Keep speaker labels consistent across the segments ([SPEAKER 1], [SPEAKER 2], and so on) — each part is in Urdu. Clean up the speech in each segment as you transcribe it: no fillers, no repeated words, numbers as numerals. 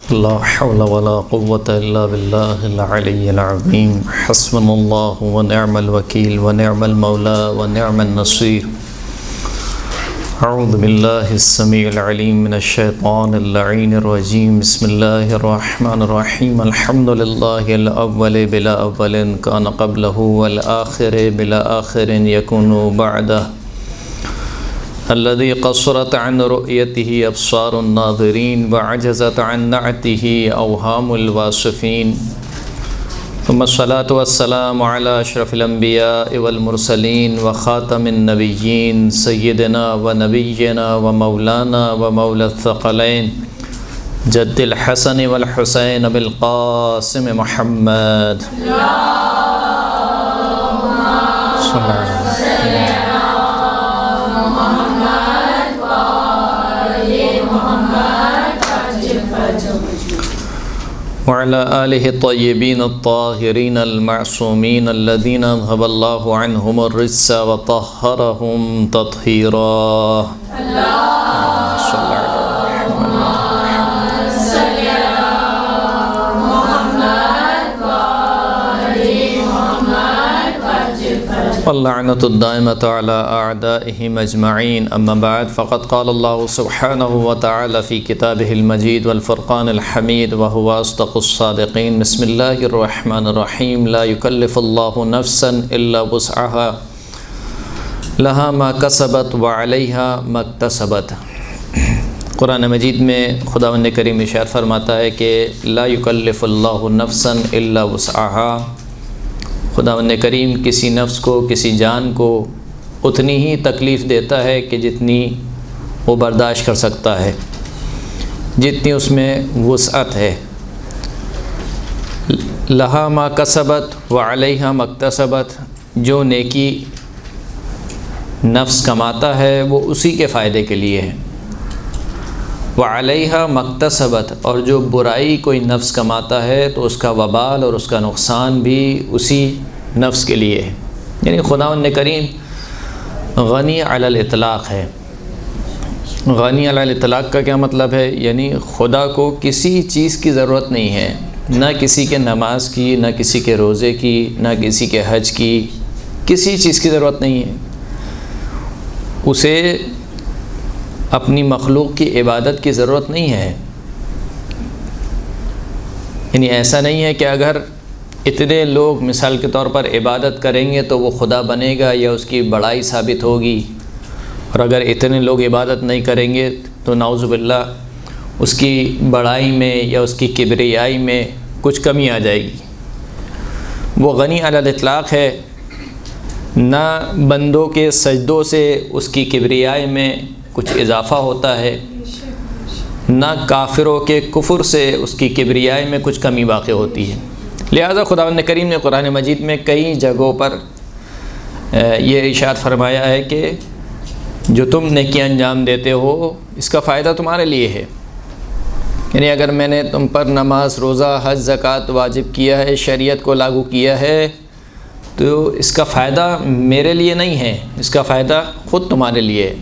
[SPEAKER 1] لا حول ولا قوة إلا بالله العلي العظيم حسبنا الله ونعم الوكيل ونعم المولى ونعم النصير. أعوذ بالله السميع العليم من الشيطان اللعين الرجيم. بسم الله الرحمن الرحيم. الحمد لله الأول بلا أول كان قبله والآخر بلا آخر يكون بعده الذي قصرت عن رؤيته أبصار الناظرين وعجزت عن نعته أوهام الواصفين. ثم الصلاة والسلام على أشرف الأنبياء والمرسلين وخاتم النبيين سيدنا ونبينا ومولانا ومولى الثقلين جد الحسن والحسين بالقاسم محمد صلى الله عليه وسلم. وعلى آله الطيبين الطاهرين المعصومين الذين أذهب الله عنهم الرجس وطهرهم تطهيرا. واللعنة الدائمة على أعدائهم أجمعين. أما بعد فقد قال الله سبحانه وتعالى في كتابه المجيد والفرقان الحميد وهو أصدق الصادقين. بسم الله الرحمن الرحيم. لا يكلف الله نفسا إلا وسعها لها ما كسبت وعليها ما اكتسبت. قرآن مجید میں خداوند کریم ارشاد فرماتا ہے کہ لا يكلف الله نفسا إلا وسعها. خداوند کریم کسی نفس کو، کسی جان کو اتنی ہی تکلیف دیتا ہے کہ جتنی وہ برداشت کر سکتا ہے، جتنی اس میں وسعت ہے. لہا ما کسبت وعلیہا ما اکتسبت. جو نیکی نفس کماتا ہے وہ اسی کے فائدے کے لیے ہے. وعلیہا ما اکتسبت. اور جو برائی کوئی نفس کماتا ہے تو اس کا وبال اور اس کا نقصان بھی اسی نفس کے لیے ہے. یعنی خداوند کریم غنی علی الاطلاق ہے. غنی علی الاطلاق کا کیا مطلب ہے؟ یعنی خدا کو کسی چیز کی ضرورت نہیں ہے، نہ کسی کے نماز کی، نہ کسی کے روزے کی، نہ کسی کے حج کی، کسی چیز کی ضرورت نہیں ہے. اسے اپنی مخلوق کی عبادت کی ضرورت نہیں ہے. یعنی ایسا نہیں ہے کہ اگر اتنے لوگ مثال کے طور پر عبادت کریں گے تو وہ خدا بنے گا یا اس کی بڑائی ثابت ہوگی، اور اگر اتنے لوگ عبادت نہیں کریں گے تو نعوذ باللہ اس کی بڑائی میں یا اس کی کبریائی میں کچھ کمی آ جائے گی. وہ غنی علی الاطلاق ہے. نہ بندوں کے سجدوں سے اس کی کبریائی میں کچھ اضافہ ہوتا ہے، نہ کافروں کے کفر سے اس کی کبریائی میں کچھ کمی واقع ہوتی ہے. لہذا خداوند کریم نے قرآن مجید میں کئی جگہوں پر یہ ارشاد فرمایا ہے کہ جو تم نیکی انجام دیتے ہو اس کا فائدہ تمہارے لیے ہے. یعنی اگر میں نے تم پر نماز، روزہ، حج، زکوٰۃ واجب کیا ہے، شریعت کو لاگو کیا ہے، تو اس کا فائدہ میرے لیے نہیں ہے، اس کا فائدہ خود تمہارے لیے ہے.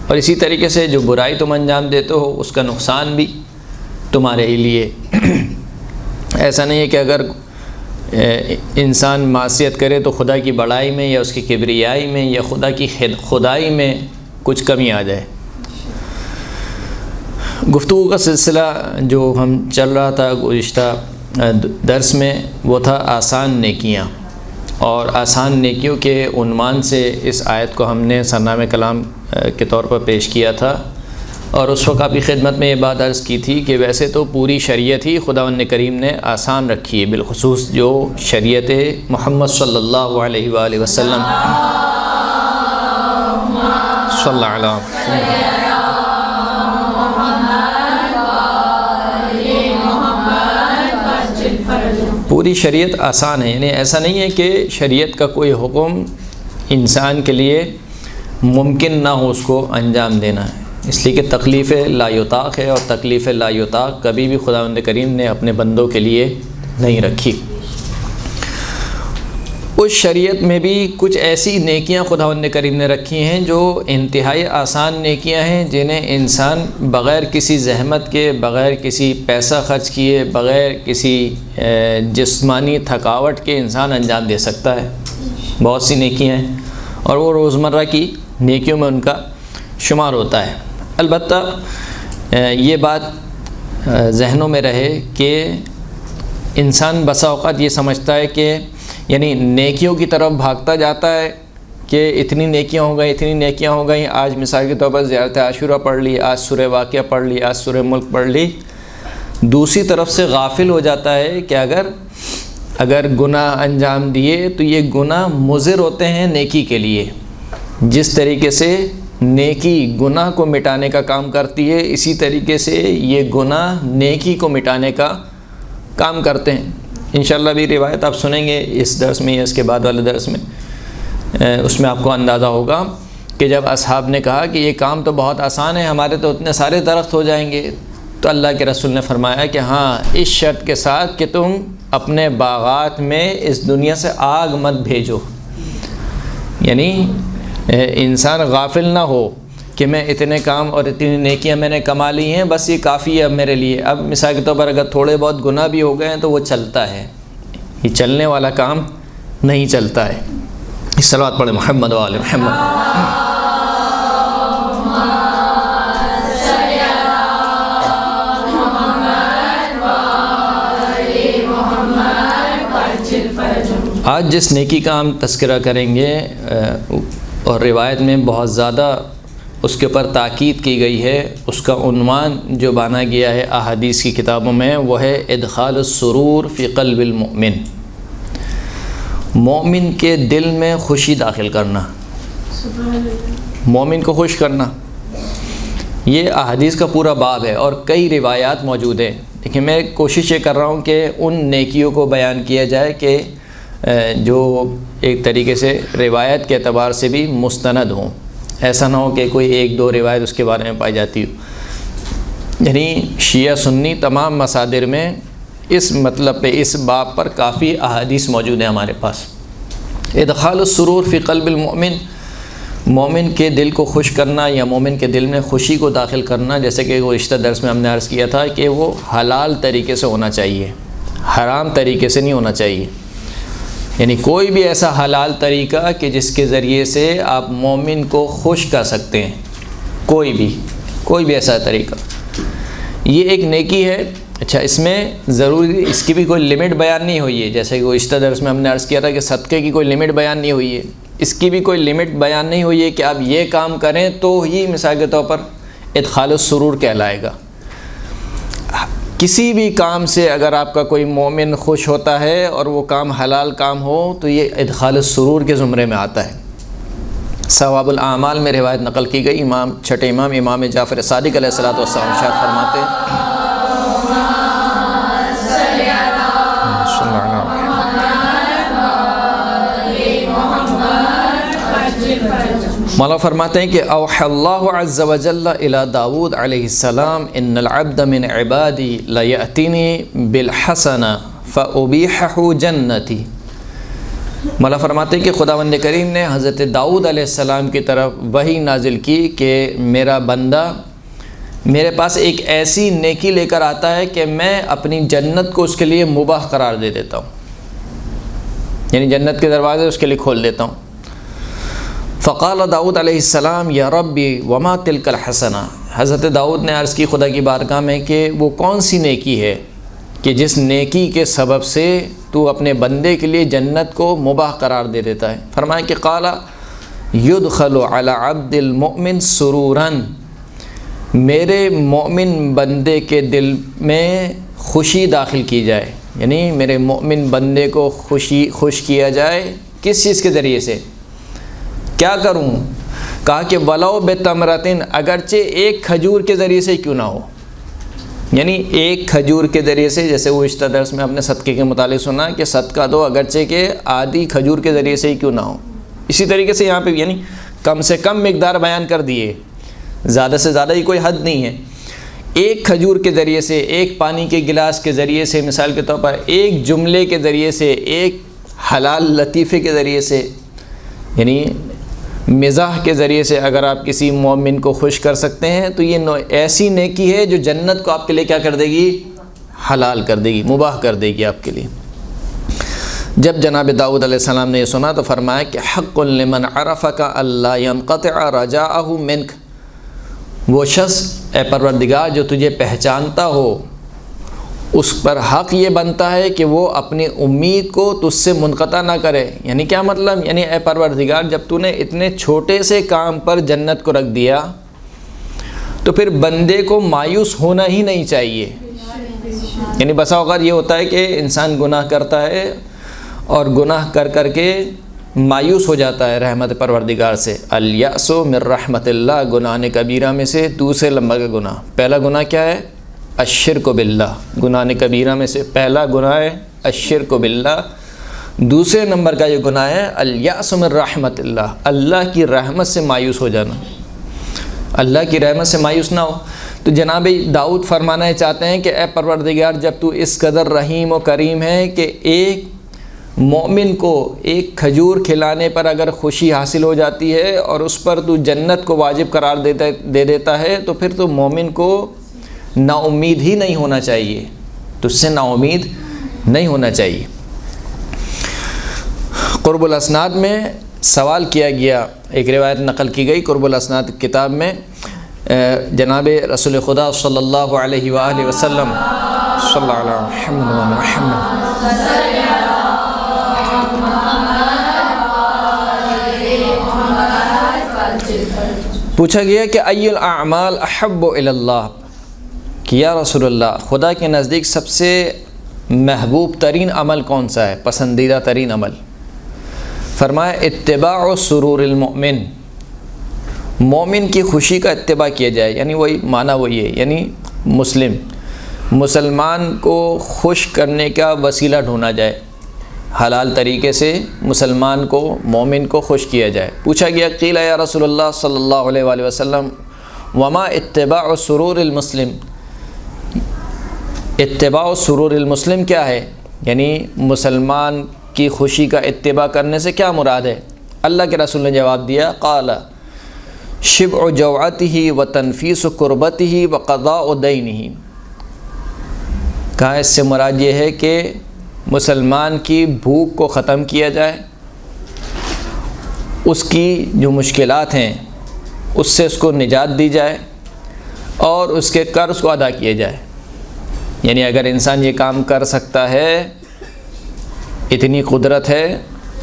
[SPEAKER 1] اور اسی طریقے سے جو برائی تم انجام دیتے ہو اس کا نقصان بھی تمہارے ہی لیے. ایسا نہیں ہے کہ اگر انسان معصیت کرے تو خدا کی بڑائی میں یا اس کی کبریائی میں یا خدا کی خدائی میں کچھ کمی آ جائے. گفتگو کا سلسلہ جو ہم چل رہا تھا گزشتہ درس میں وہ تھا آسان نیکیاں. اور آسان نیکیوں کے عنوان سے اس آیت کو ہم نے سرنامہ کلام کے طور پر پیش کیا تھا. اور اس وقت آپ کی خدمت میں یہ بات عرض کی تھی کہ ویسے تو پوری شریعت ہی خداوند کریم نے آسان رکھی ہے، بالخصوص جو شریعت محمد صلی اللہ علیہ وآلہ وسلم صلی اللہ علیہ وسلم. پوری شریعت آسان ہے. یعنی ایسا نہیں ہے کہ شریعت کا کوئی حکم انسان کے لیے ممکن نہ ہو اس کو انجام دینا ہے، اس لیے کہ تکلیف لا یطاق ہے، اور تکلیف لا یطاق کبھی بھی خداوند کریم نے اپنے بندوں کے لیے نہیں رکھی. اس شریعت میں بھی کچھ ایسی نیکیاں خداوند کریم نے رکھی ہیں جو انتہائی آسان نیکیاں ہیں، جنہیں انسان بغیر کسی زحمت کے، بغیر کسی پیسہ خرچ کیے، بغیر کسی جسمانی تھکاوٹ کے انسان انجام دے سکتا ہے۔ بہت سی نیکیاں ہیں اور وہ روزمرہ کی نیکیوں میں ان کا شمار ہوتا ہے۔ البتہ یہ بات ذہنوں میں رہے کہ انسان بسا اوقات یہ سمجھتا ہے کہ یعنی نیکیوں کی طرف بھاگتا جاتا ہے کہ اتنی نیکیاں ہو گئیں، اتنی نیکیاں ہو گئیں، آج مثال کے طور پر زیارت عاشورہ پڑھ لی، آج سورہ واقعہ پڑھ لی، آج سورہ ملک پڑھ لی۔ دوسری طرف سے غافل ہو جاتا ہے کہ اگر گناہ انجام دیے تو یہ گناہ مضر ہوتے ہیں نیکی کے لیے۔ جس طریقے سے نیکی گناہ کو مٹانے کا کام کرتی ہے، اسی طریقے سے یہ گناہ نیکی کو مٹانے کا کام کرتے ہیں۔ انشاءاللہ بھی روایت آپ سنیں گے اس درس میں یا اس کے بعد والے درس میں، اس میں آپ کو اندازہ ہوگا کہ جب اصحاب نے کہا کہ یہ کام تو بہت آسان ہے، ہمارے تو اتنے سارے درخت ہو جائیں گے، تو اللہ کے رسول نے فرمایا کہ ہاں، اس شرط کے ساتھ کہ تم اپنے باغات میں اس دنیا سے آگ مت بھیجو۔ یعنی انسان غافل نہ ہو کہ میں اتنے کام اور اتنی نیکیاں میں نے کما لی ہیں، بس یہ کافی ہے اب میرے لیے۔ اب مثال کے طور پر اگر تھوڑے بہت گناہ بھی ہو گئے ہیں تو وہ چلتا ہے، یہ چلنے والا کام نہیں چلتا ہے۔ صلوات پڑھیں محمد و آل محمد۔ آج جس نیکی کا ہم تذکرہ کریں گے اور روایت میں بہت زیادہ اس کے اوپر تاکید کی گئی ہے، اس کا عنوان جو بانا گیا ہے احادیث کی کتابوں میں، وہ ہے ادخال السرور فی قلب المؤمن، مومن کے دل میں خوشی داخل کرنا، مومن کو خوش کرنا۔ یہ احادیث کا پورا باب ہے اور کئی روایات موجود ہیں، لیکن میں کوشش یہ کر رہا ہوں کہ ان نیکیوں کو بیان کیا جائے کہ جو ایک طریقے سے روایت کے اعتبار سے بھی مستند ہوں، ایسا نہ ہو کہ کوئی ایک دو روایت اس کے بارے میں پائی جاتی ہو۔ یعنی شیعہ سنی تمام مصادر میں اس مطلب پہ، اس باب پر کافی احادیث موجود ہیں ہمارے پاس۔ ادخال السرور فی قلب المؤمن، مومن کے دل کو خوش کرنا یا مومن کے دل میں خوشی کو داخل کرنا، جیسے کہ گزشتہ درس میں ہم نے عرض کیا تھا کہ وہ حلال طریقے سے ہونا چاہیے، حرام طریقے سے نہیں ہونا چاہیے۔ یعنی کوئی بھی ایسا حلال طریقہ کہ جس کے ذریعے سے آپ مومن کو خوش کر سکتے ہیں، کوئی بھی ایسا طریقہ، یہ ایک نیکی ہے۔ اچھا، اس میں ضروری اس کی بھی کوئی لمٹ بیان نہیں ہوئی ہے، جیسے کہ گزشتہ درس میں ہم نے عرض کیا تھا کہ صدقے کی کوئی لمٹ بیان نہیں ہوئی ہے، اس کی بھی کوئی لمٹ بیان نہیں ہوئی ہے کہ آپ یہ کام کریں تو ہی مثال کے طور پر ادخال السرور کہلائے گا۔ کسی بھی کام سے اگر آپ کا کوئی مومن خوش ہوتا ہے اور وہ کام حلال کام ہو تو یہ ادخال السرور کے زمرے میں آتا ہے۔ ثواب الاعمال میں روایت نقل کی گئی، چھٹے امام جعفر صادق علیہ الصلوۃ والسلام ارشاد فرماتے ہیں، مولا فرماتے ہیں کہ اوحى اللہ عز وجل الى داود علیہ السلام ان العبد من عبادی لیأتینی بالحسنہ فأبیحہ جنتی۔ مولا فرماتے ہیں کہ خداوند کریم نے حضرت داؤد علیہ السلام کی طرف وحی نازل کی کہ میرا بندہ میرے پاس ایک ایسی نیکی لے کر آتا ہے کہ میں اپنی جنت کو اس کے لیے مباح قرار دے دیتا ہوں، یعنی جنت کے دروازے اس کے لیے کھول دیتا ہوں۔ فقال داؤد علیہ السلام یا ربی وما تلک الحسنہ، حضرت داؤد نے عرض کی خدا کی بارگاہ میں کہ وہ کون سی نیکی ہے کہ جس نیکی کے سبب سے تو اپنے بندے کے لیے جنت کو مباح قرار دے دیتا ہے۔ فرمایا کہ قال یدخل علی عبد المؤمن سرورا، میرے مومن بندے کے دل میں خوشی داخل کی جائے، یعنی میرے مومن بندے کو خوش کیا جائے۔ کس چیز کے ذریعے سے؟ کیا کروں؟ کہا کہ ولو بتمرتن، اگرچہ ایک کھجور کے ذریعے سے کیوں نہ ہو، یعنی ایک کھجور کے ذریعے سے، جیسے وہ گزشتہ درس میں ہم نے صدقے کے متعلق سنا کہ صدقہ دو اگرچہ کہ آدھی کھجور کے ذریعے سے ہی کیوں نہ ہو، اسی طریقے سے یہاں پہ یعنی کم سے کم مقدار بیان کر دیے، زیادہ سے زیادہ ہی کوئی حد نہیں ہے۔ ایک کھجور کے ذریعے سے، ایک پانی کے گلاس کے ذریعے سے، مثال کے طور پر ایک جملے کے ذریعے سے، ایک حلال لطیفے کے ذریعے سے، یعنی مزاح کے ذریعے سے اگر آپ کسی مومن کو خوش کر سکتے ہیں تو یہ ایسی نیکی ہے جو جنت کو آپ کے لیے کیا کر دے گی؟ حلال کر دے گی، مباح کر دے گی آپ کے لیے۔ جب جناب داؤد علیہ السلام نے یہ سنا تو فرمایا کہ حق لمن عرفک الا ينقطع رجاءه منک، وہ شخص اے پروردگار جو تجھے پہچانتا ہو اس پر حق یہ بنتا ہے کہ وہ اپنی امید کو تجھ سے منقطع نہ کرے۔ یعنی کیا مطلب؟ یعنی اے پروردگار جب تو نے اتنے چھوٹے سے کام پر جنت کو رکھ دیا تو پھر بندے کو مایوس ہونا ہی نہیں چاہیے۔ یعنی بسا اوقات یہ ہوتا ہے کہ انسان گناہ کرتا ہے اور گناہ کر کر کے مایوس ہو جاتا ہے رحمت پروردگار سے۔ الیأس من رحمت اللہ، گناہ کبیرہ میں سے دوسرے نمبر کا گناہ۔ پہلا گناہ کیا ہے؟ الشرک باللہ، گناہ کبیرہ میں سے پہلا گناہ ہے الشرک باللہ۔ دوسرے نمبر کا یہ گناہ ہے الیأس من رحمت اللہ، اللہ کی رحمت سے مایوس ہو جانا، اللہ کی رحمت سے مایوس نہ ہو۔ تو جناب داؤد فرمانا چاہتے ہیں کہ اے پروردگار جب تو اس قدر رحیم و کریم ہے کہ ایک مومن کو ایک کھجور کھلانے پر اگر خوشی حاصل ہو جاتی ہے اور اس پر تو جنت کو واجب قرار دے دیتا ہے تو پھر تو مومن کو نا امید ہی نہیں ہونا چاہیے، تو اس سے نا امید نہیں ہونا چاہیے۔ قرب الاسناد میں سوال کیا گیا، ایک روایت نقل کی گئی قرب الاسناد کتاب میں، جناب رسول خدا صلی اللہ علیہ وآلہ وسلم صلی اللہ علیہ محمد پوچھا گیا کہ ای الاعمال احب الی اللہ، کہ یا رسول اللہ خدا کے نزدیک سب سے محبوب ترین عمل کون سا ہے، پسندیدہ ترین عمل؟ فرمایا اتباع سرور المؤمن، مومن کی خوشی کا اتباع کیا جائے، یعنی وہی معنی وہی ہے، یعنی مسلمان کو خوش کرنے کا وسیلہ ڈھونڈا جائے، حلال طریقے سے مسلمان کو مومن کو خوش کیا جائے۔ پوچھا گیا قیل یا رسول اللہ صلی اللہ علیہ وآلہ وسلم وما اتباع سرور المسلم، اتباع سرور المسلم کیا ہے؟ یعنی مسلمان کی خوشی کا اتباع کرنے سے کیا مراد ہے؟ اللہ کے رسول نے جواب دیا قال شبع جوعته وتنفیس کربته وقضاء دینه، کہا اس سے مراد یہ ہے کہ مسلمان کی بھوک کو ختم کیا جائے، اس کی جو مشکلات ہیں اس سے اس کو نجات دی جائے اور اس کے قرض کو ادا کیا جائے۔ یعنی اگر انسان یہ کام کر سکتا ہے، اتنی قدرت ہے،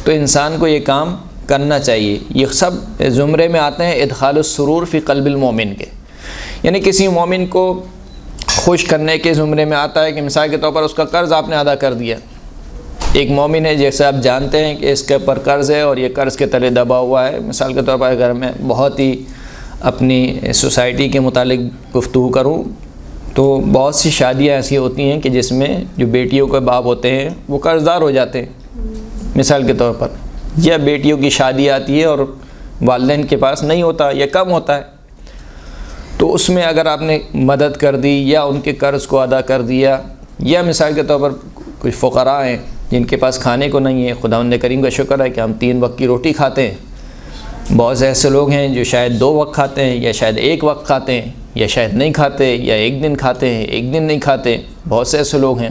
[SPEAKER 1] تو انسان کو یہ کام کرنا چاہیے۔ یہ سب زمرے میں آتے ہیں ادخال السرور فی قلب المومن کے، یعنی کسی مومن کو خوش کرنے کے زمرے میں آتا ہے کہ مثال کے طور پر اس کا قرض آپ نے ادا کر دیا۔ ایک مومن ہے جیسے آپ جانتے ہیں کہ اس کے اوپر قرض ہے اور یہ قرض کے تلے دبا ہوا ہے، مثال کے طور پر اگر میں بہت ہی اپنی سوسائٹی کے متعلق گفتگو کروں تو بہت سی شادیاں ایسی ہوتی ہیں کہ جس میں جو بیٹیوں کے باپ ہوتے ہیں وہ قرض دار ہو جاتے ہیں، مثال کے طور پر، یا بیٹیوں کی شادی آتی ہے اور والدین کے پاس نہیں ہوتا یا کم ہوتا ہے، تو اس میں اگر آپ نے مدد کر دی یا ان کے قرض کو ادا کر دیا، یا مثال کے طور پر کچھ فقراء ہیں جن کے پاس کھانے کو نہیں ہے، خداوند کریم کا شکر ہے کہ ہم 3 وقت کی روٹی کھاتے ہیں، بہت سے ایسے لوگ ہیں جو شاید 2 وقت کھاتے ہیں یا شاید 1 وقت کھاتے ہیں یا شاید نہیں کھاتے، یا 1 دن کھاتے ہیں 1 دن نہیں کھاتے، بہت سے ایسے لوگ ہیں،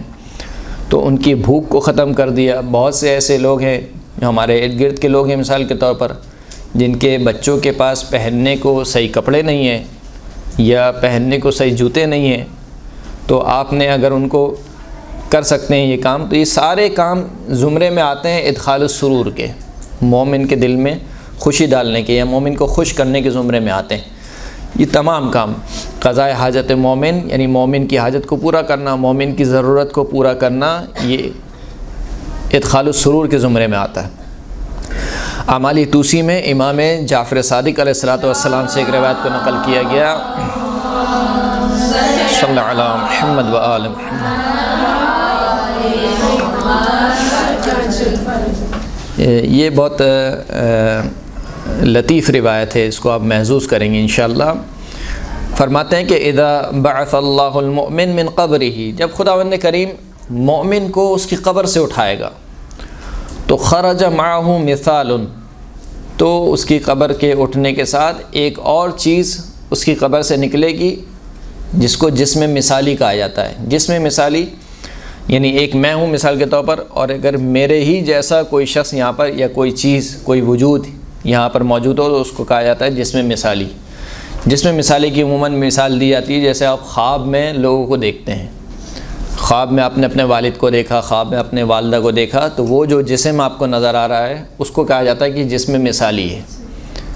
[SPEAKER 1] تو ان کی بھوک کو ختم کر دیا۔ بہت سے ایسے لوگ ہیں جو ہمارے ارد گرد کے لوگ ہیں مثال کے طور پر، جن کے بچوں کے پاس پہننے کو صحیح کپڑے نہیں ہیں یا پہننے کو صحیح جوتے نہیں ہیں، تو آپ نے اگر ان کو کر سکتے ہیں یہ کام، تو یہ سارے کام زمرے میں آتے ہیں ادخال السرور کے، مومن کے دل میں خوشی ڈالنے کے یا مومن کو خوش کرنے کے زمرے میں آتے ہیں۔ یہ تمام کام قضاء حاجت مومن، یعنی مومن کی حاجت کو پورا کرنا، مومن کی ضرورت کو پورا کرنا، یہ ادخال السرور کے زمرے میں آتا ہے۔ اعمال توسی میں امام جعفر صادق علیہ السلام سے ایک روایت کو نقل کیا گیا، صلی اللہ علیہ محمد و آل محمد، یہ بہت لطیف روایت ہے، اس کو آپ محظوظ کریں گے انشاءاللہ۔ فرماتے ہیں کہ اذا بعث اللہ المؤمن من قبرہ، جب خداوند کریم مومن کو اس کی قبر سے اٹھائے گا تو تو خرج معہ مثال، تو اس کی قبر کے اٹھنے کے ساتھ ایک اور چیز اس کی قبر سے نکلے گی جس کو جسم مثالی کہا جاتا ہے۔ جسم مثالی یعنی ایک میں ہوں مثال کے طور پر، اور اگر میرے ہی جیسا کوئی شخص یہاں پر یا کوئی چیز کوئی وجود یہاں پر موجود ہو تو اس کو کہا جاتا ہے جسم مثالی۔ جسم مثالی کی عموماً مثال دی جاتی ہے جیسے آپ خواب میں لوگوں کو دیکھتے ہیں، خواب میں آپ نے اپنے والد کو دیکھا، خواب میں اپنے والدہ کو دیکھا، تو وہ جو جسم آپ کو نظر آ رہا ہے اس کو کہا جاتا ہے کہ جسم مثالی ہے۔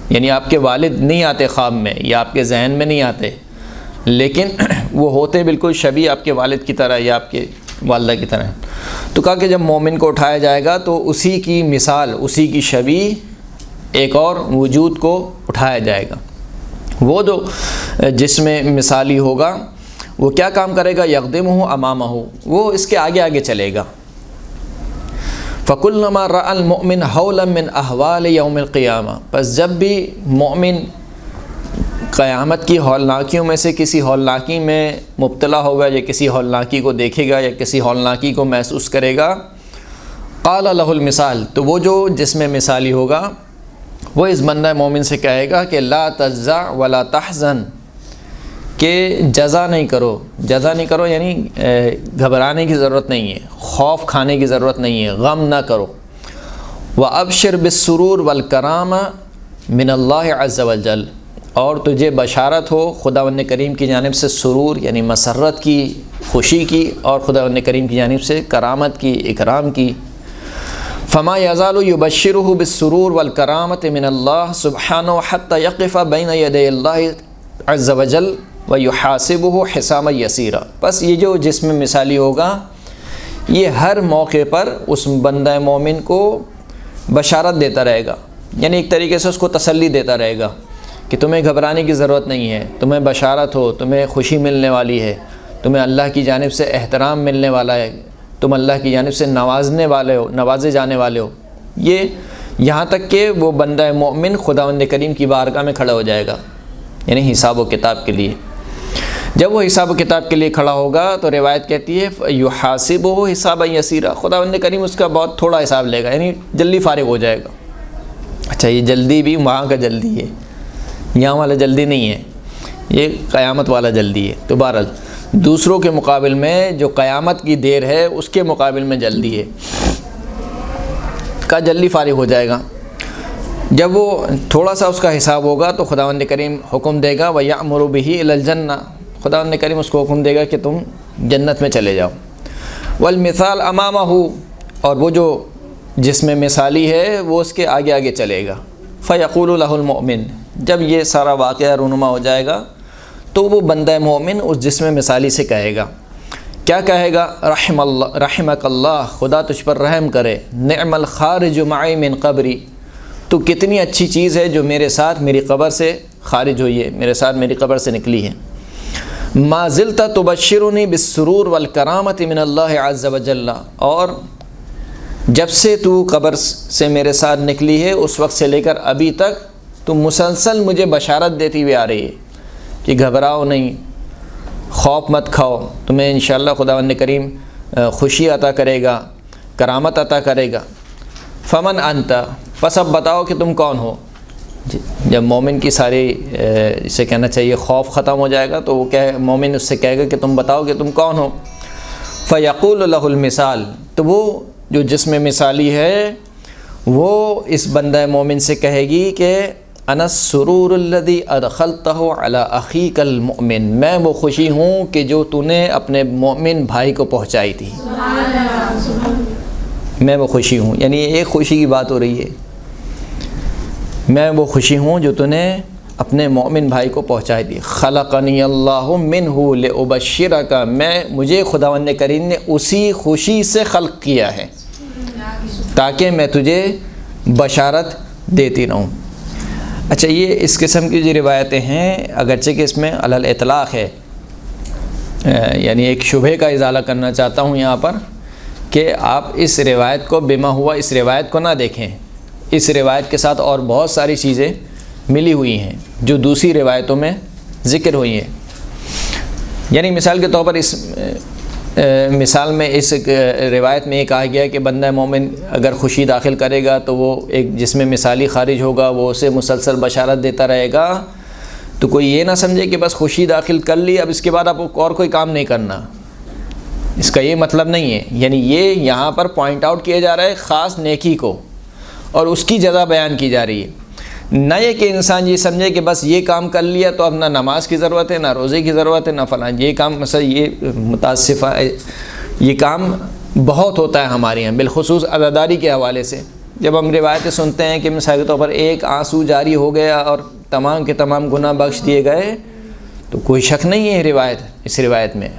[SPEAKER 1] یعنی آپ کے والد نہیں آتے خواب میں یا آپ کے ذہن میں نہیں آتے، لیکن وہ ہوتے بالکل شبیہ آپ کے والد کی طرح یا آپ کے والدہ کی طرح۔ تو کہا کہ جب مومن کو اٹھایا جائے گا تو اسی کی مثال، اسی کی شبیہ ایک اور وجود کو اٹھایا جائے گا۔ وہ جو جسم مثالی ہوگا وہ کیا کام کرے گا؟ یقدمہ امامہ، وہ اس کے آگے آگے چلے گا۔ فَكُلَّمَا رَأَى الْمُؤْمِنُ حَوْلًا مِّنْ أَحْوَالِ يَوْمِ الْقِيَامَةِ، پس جب بھی مومن قیامت کی ہولناکیوں میں سے کسی ہولناکی میں مبتلا ہوگا یا کسی ہولناکی کو دیکھے گا یا کسی ہولناکی کو محسوس کرے گا، قال له المثال، تو وہ جو جسم مثالی ہوگا وہ اس بندہ مومن سے کہے گا کہ لا تجزع ولا تحزن، کہ جزا نہیں کرو یعنی گھبرانے کی ضرورت نہیں ہے، خوف کھانے کی ضرورت نہیں ہے، غم نہ کرو۔ وَأَبْشِرْ بِالسُّرُورِ وَالْكَرَامَةِ مِنَ اللَّهِ عَزَّ وَجَلَّ، اور تجھے بشارت ہو خداوند کریم کی جانب سے سرور یعنی مسرت کی، خوشی کی، اور خداوند کریم کی جانب سے کرامت کی، اکرام کی۔ فما يزال يبشره بالسرور والكرامة من الله سبحانه حتى يقف بين يدي الله عز وجل ويحاسبه حسابا يسيرا، بس یہ جو جسم مثالی ہوگا یہ ہر موقع پر اس بندہ مومن کو بشارت دیتا رہے گا، یعنی ایک طریقے سے اس کو تسلی دیتا رہے گا کہ تمہیں گھبرانے کی ضرورت نہیں ہے، تمہیں بشارت ہو، تمہیں خوشی ملنے والی ہے، تمہیں اللہ کی جانب سے احترام ملنے والا ہے، تم اللہ کی جانب سے نوازے جانے والے ہو۔ یہ یہاں تک کہ وہ بندہ مومن خداوند کریم کی بارگاہ میں کھڑا ہو جائے گا، یعنی حساب و کتاب کے لیے۔ جب وہ حساب و کتاب کے لیے کھڑا ہوگا تو روایت کہتی ہے یحاسبہ حسابا یسیرا، خداوند کریم اس کا بہت تھوڑا حساب لے گا، یعنی جلدی فارغ ہو جائے گا۔ اچھا، یہ جلدی بھی وہاں کا جلدی ہے، یہاں والا جلدی نہیں ہے، یہ قیامت والا جلدی ہے۔ تو بہرحال دوسروں کے مقابل میں جو قیامت کی دیر ہے اس کے مقابل میں جلدی ہے، کا جلدی فارغ ہو جائے گا۔ جب وہ تھوڑا سا اس کا حساب ہوگا تو خداوند کریم حکم دے گا وَيَأْمُرُ بِهِ إِلَى الْجَنَّةِ، خداوند کریم اس کو حکم دے گا کہ تم جنت میں چلے جاؤ۔ وَالْمِثَالُ أَمَامَهُ، اور وہ جو جسم مثالی ہے وہ اس کے آگے آگے چلے گا۔ فَيَقُولُ لَهُ الْمُؤْمِنُ، جب یہ سارا واقعہ رونما ہو جائے گا تو وہ بندہ مومن اس جسم مثالی سے کہے گا، کیا کہے گا؟ رحمک اللہ، خدا تجھ پر رحم کرے، نعم الخارج معی من قبری، تو کتنی اچھی چیز ہے جو میرے ساتھ میری قبر سے خارج ہوئی ہے، میرے ساتھ میری قبر سے نکلی ہے۔ ما زلت تبشرنی بالسرور والکرامۃ من اللہ عز وجل، اور جب سے تو قبر سے میرے ساتھ نکلی ہے اس وقت سے لے کر ابھی تک تو مسلسل مجھے بشارت دیتی ہوئی آ رہی ہے کہ گھبراؤ نہیں، خوف مت کھاؤ، تمہیں انشاءاللہ خداوند کریم خوشی عطا کرے گا، کرامت عطا کرے گا۔ فمن انت، پس اب بتاؤ کہ تم کون ہو۔ جب مومن کی ساری اسے کہنا چاہیے خوف ختم ہو جائے گا تو وہ مومن اس سے کہے گا کہ تم بتاؤ کہ تم کون ہو۔ فیقول له المثال، تو وہ جو جسم مثالی ہے وہ اس بندہ مومن سے کہے گی کہ انا السرور الذی ادخلتہ علی اخیک المؤمن، میں وہ خوشی ہوں کہ جو تو نے اپنے مومن بھائی کو پہنچائی تھی، میں وہ خوشی ہوں، یعنی ایک خوشی کی بات ہو رہی ہے، میں وہ خوشی ہوں جو تو نے اپنے مومن بھائی کو پہنچائی تھی۔ خلقنی اللہ منہ لأبشرک، مجھے خداوند کریم نے اسی خوشی سے خلق کیا ہے تاکہ میں تجھے بشارت دیتی رہوں۔ اچھا، یہ اس قسم کی جو روایتیں ہیں اگرچہ کہ اس میں علی الاطلاق ہے، یعنی ایک شبہے کا ازالہ کرنا چاہتا ہوں یہاں پر کہ آپ اس روایت کو بما ہوا اس روایت کو نہ دیکھیں، اس روایت کے ساتھ اور بہت ساری چیزیں ملی ہوئی ہیں جو دوسری روایتوں میں ذکر ہوئی ہیں۔ یعنی مثال کے طور پر اس مثال میں اس روایت میں یہ کہا گیا کہ بندہ مومن اگر خوشی داخل کرے گا تو وہ ایک جسم مثالی خارج ہوگا، وہ اسے مسلسل بشارت دیتا رہے گا. تو کوئی یہ نہ سمجھے کہ بس خوشی داخل کر لی، اب اس کے بعد آپ اور کوئی کام نہیں کرنا، اس کا یہ مطلب نہیں ہے. یعنی یہ یہاں پر پوائنٹ آؤٹ کیا جا رہا ہے خاص نیکی کو، اور اس کی جزا بیان کی جا رہی ہے. نہ یہ کہ انسان یہ سمجھے کہ بس یہ کام کر لیا تو اب نہ نماز کی ضرورت ہے، نہ روزے کی ضرورت ہے، نہ فلاں یہ کام. مثلا یہ متاسفہ یہ کام بہت ہوتا ہے ہمارے یہاں، بالخصوص عزاداری کے حوالے سے. جب ہم روایتیں سنتے ہیں کہ مثال کے طور پر ایک آنسو جاری ہو گیا اور تمام کے تمام گناہ بخش دیے گئے، تو کوئی شک نہیں ہے روایت، اس روایت میں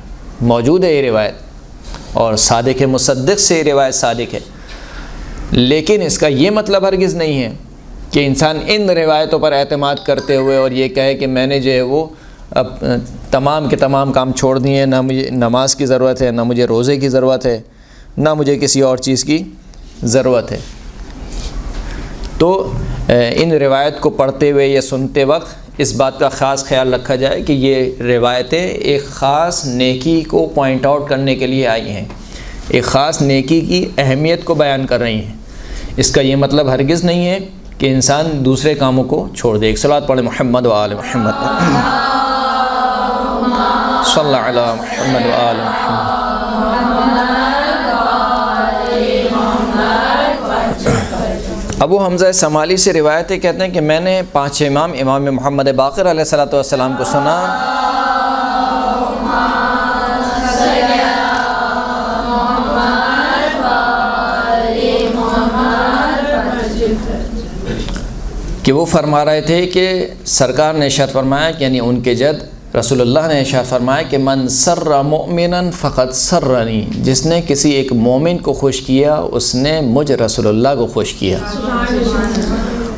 [SPEAKER 1] موجود ہے یہ روایت، اور صادق مصدق سے یہ روایت صادق ہے. لیکن اس کا یہ مطلب ہرگز نہیں ہے کہ انسان ان روایتوں پر اعتماد کرتے ہوئے اور یہ کہے کہ میں نے جو ہے وہ اب تمام کے تمام کام چھوڑ دیے، نہ مجھے نماز کی ضرورت ہے، نہ مجھے روزے کی ضرورت ہے، نہ مجھے کسی اور چیز کی ضرورت ہے. تو ان روایت کو پڑھتے ہوئے یا سنتے وقت اس بات کا خاص خیال رکھا جائے کہ یہ روایتیں ایک خاص نیکی کو پوائنٹ آؤٹ کرنے کے لیے آئی ہیں، ایک خاص نیکی کی اہمیت کو بیان کر رہی ہیں. اس کا یہ مطلب ہرگز نہیں ہے کہ انسان دوسرے کاموں کو چھوڑ دے. ایک صلوات پڑھے محمد و آل محمد، صلی اللہ علی محمد و آل محمد. ابو حمزہ سمالی سے روایت ہے، کہتے ہیں کہ میں نے 5 امام محمد باقر علیہ الصلوۃ والسلام کو سنا کہ وہ فرما رہے تھے کہ سرکار نے ارشاد فرمایا کہ یعنی ان کے جد رسول اللہ نے ارشاد فرمایا کہ من سر مؤمنا فقد سرنی، جس نے کسی ایک مومن کو خوش کیا اس نے مجھ رسول اللہ کو خوش کیا.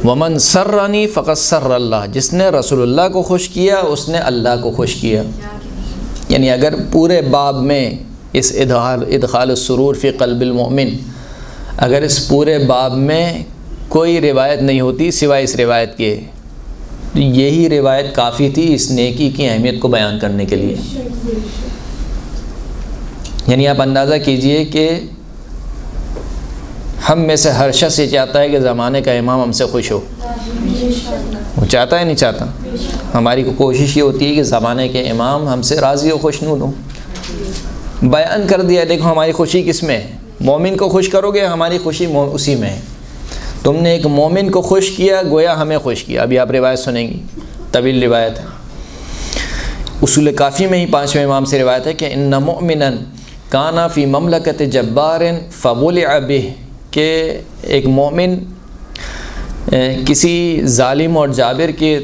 [SPEAKER 1] ومن سرنی فقد سر اللہ، جس نے رسول اللہ کو خوش کیا اس نے اللہ کو خوش کیا. یعنی اگر پورے باب میں اس ادخال السرور فی قلب المؤمن، اگر اس پورے باب میں کوئی روایت نہیں ہوتی سوائے اس روایت کے، تو یہی روایت کافی تھی اس نیکی کی اہمیت کو بیان کرنے کے لیے. یعنی آپ اندازہ کیجئے کہ ہم میں سے ہر شخص یہ چاہتا ہے کہ زمانے کا امام ہم سے خوش ہو. وہ چاہتا ہے نہیں چاہتا؟ ہماری کوشش یہ ہوتی ہے کہ زمانے کے امام ہم سے راضی و خوشنود ہوں. بیان کر دیا دیکھو ہماری خوشی کس میں ہے، مومن کو خوش کرو گے ہماری خوشی اسی میں ہے. تم نے ایک مومن کو خوش کیا گویا ہمیں خوش کیا. ابھی آپ روایت سنیں گی، طویل روایت ہے. اصول کافی میں ہی 5ویں امام سے روایت ہے کہ ان مؤمنا کان فی مملکت جبار فولع به، کہ ایک مومن کسی ظالم اور جابر کے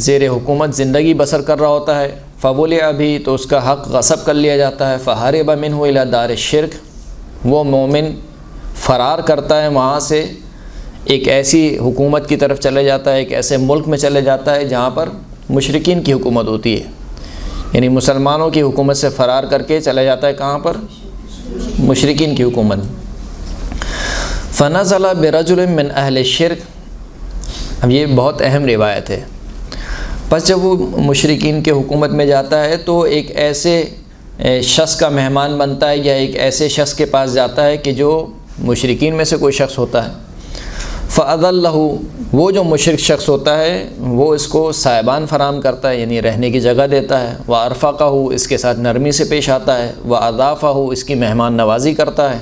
[SPEAKER 1] زیر حکومت زندگی بسر کر رہا ہوتا ہے. فولع به تو اس کا حق غصب کر لیا جاتا ہے. فہرب منه الی دار الشرک، وہ مومن فرار کرتا ہے وہاں سے، ایک ایسی حکومت کی طرف چلے جاتا ہے، ایک ایسے ملک میں چلے جاتا ہے جہاں پر مشرکین کی حکومت ہوتی ہے. یعنی مسلمانوں کی حکومت سے فرار کر کے چلا جاتا ہے کہاں پر؟ مشرکین کی حکومت. فنزل برجل من اہل الشرک، اب یہ بہت اہم روایت ہے. پس جب وہ مشرکین کے حکومت میں جاتا ہے تو ایک ایسے شخص کا مہمان بنتا ہے یا ایک ایسے شخص کے پاس جاتا ہے کہ جو مشرکین میں سے کوئی شخص ہوتا ہے. فَأَذَلَّهُ، وہ جو مشرک شخص ہوتا ہے وہ اس کو سائبان فراہم کرتا ہے، یعنی رہنے کی جگہ دیتا ہے. وَأَرْفَقَهُ، اس کے ساتھ نرمی سے پیش آتا ہے. وَأَضَافَهُ، اس کی مہمان نوازی کرتا ہے.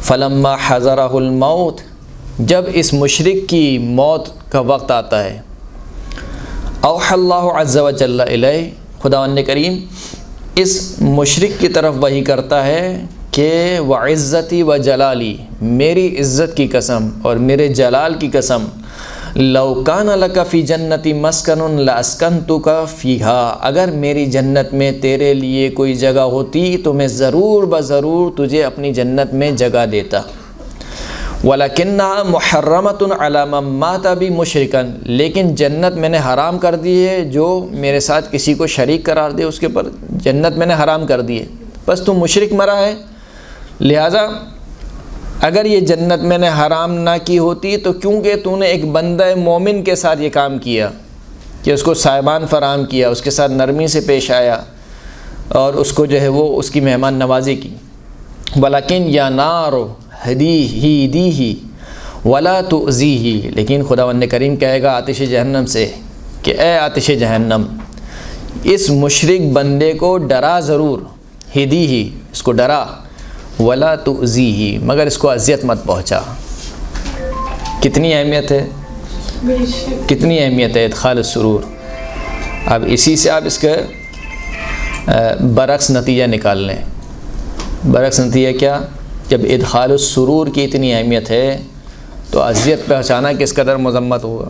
[SPEAKER 1] فَلَمَّا حَضَرَهُ الْمَوْتِ، جب اس مشرک کی موت کا وقت آتا ہے، أَوْحَى اللَّهُ عَزَّ وَجَلَّ إِلَيْهِ، خداوند کریم اس مشرک کی طرف وحی کرتا ہے کہ وعزتی و جلالی، میری عزت کی قسم اور میرے جلال کی قسم، لو کان لک فی جنتی مسکن لاسکنتک فیہا، اگر میری جنت میں تیرے لیے کوئی جگہ ہوتی تو میں ضرور بضرور تجھے اپنی جنت میں جگہ دیتا. وَلَكِنَّهَا مُحَرَّمَةٌ عَلَى مَن مَاتَ بِي مُشْرِكًا، لیکن جنت میں نے حرام کر دی ہے جو میرے ساتھ کسی کو شریک قرار دے، اس کے پر جنت میں نے حرام کر دی ہے. بس تو مشرک مرا ہے، لہٰذا اگر یہ جنت میں نے حرام نہ کی ہوتی تو کیونکہ تو نے ایک بندہ مومن کے ساتھ یہ کام کیا کہ اس کو سائبان فراہم کیا، اس کے ساتھ نرمی سے پیش آیا، اور اس کو جو ہے وہ اس کی مہمان نوازی کی. ولیکن یا نار ہدیہ ولا تؤذیہ، لیکن خداوند کریم کہے گا آتش جہنم سے کہ اے آتش جہنم، اس مشرک بندے کو ڈرا ضرور، ہدیہ اس کو ڈرا، ولا تؤذیہ مگر اس کو اذیت مت پہنچا. کتنی اہمیت ہے، کتنی اہمیت ہے ادخال السرور. اب اسی سے آپ اس کے برعکس نتیجہ نکال لیں. برعکس نتیجہ کیا؟ جب ادخال السرور کی اتنی اہمیت ہے تو اذیت پہنچانا کس قدر مذمت ہوگا.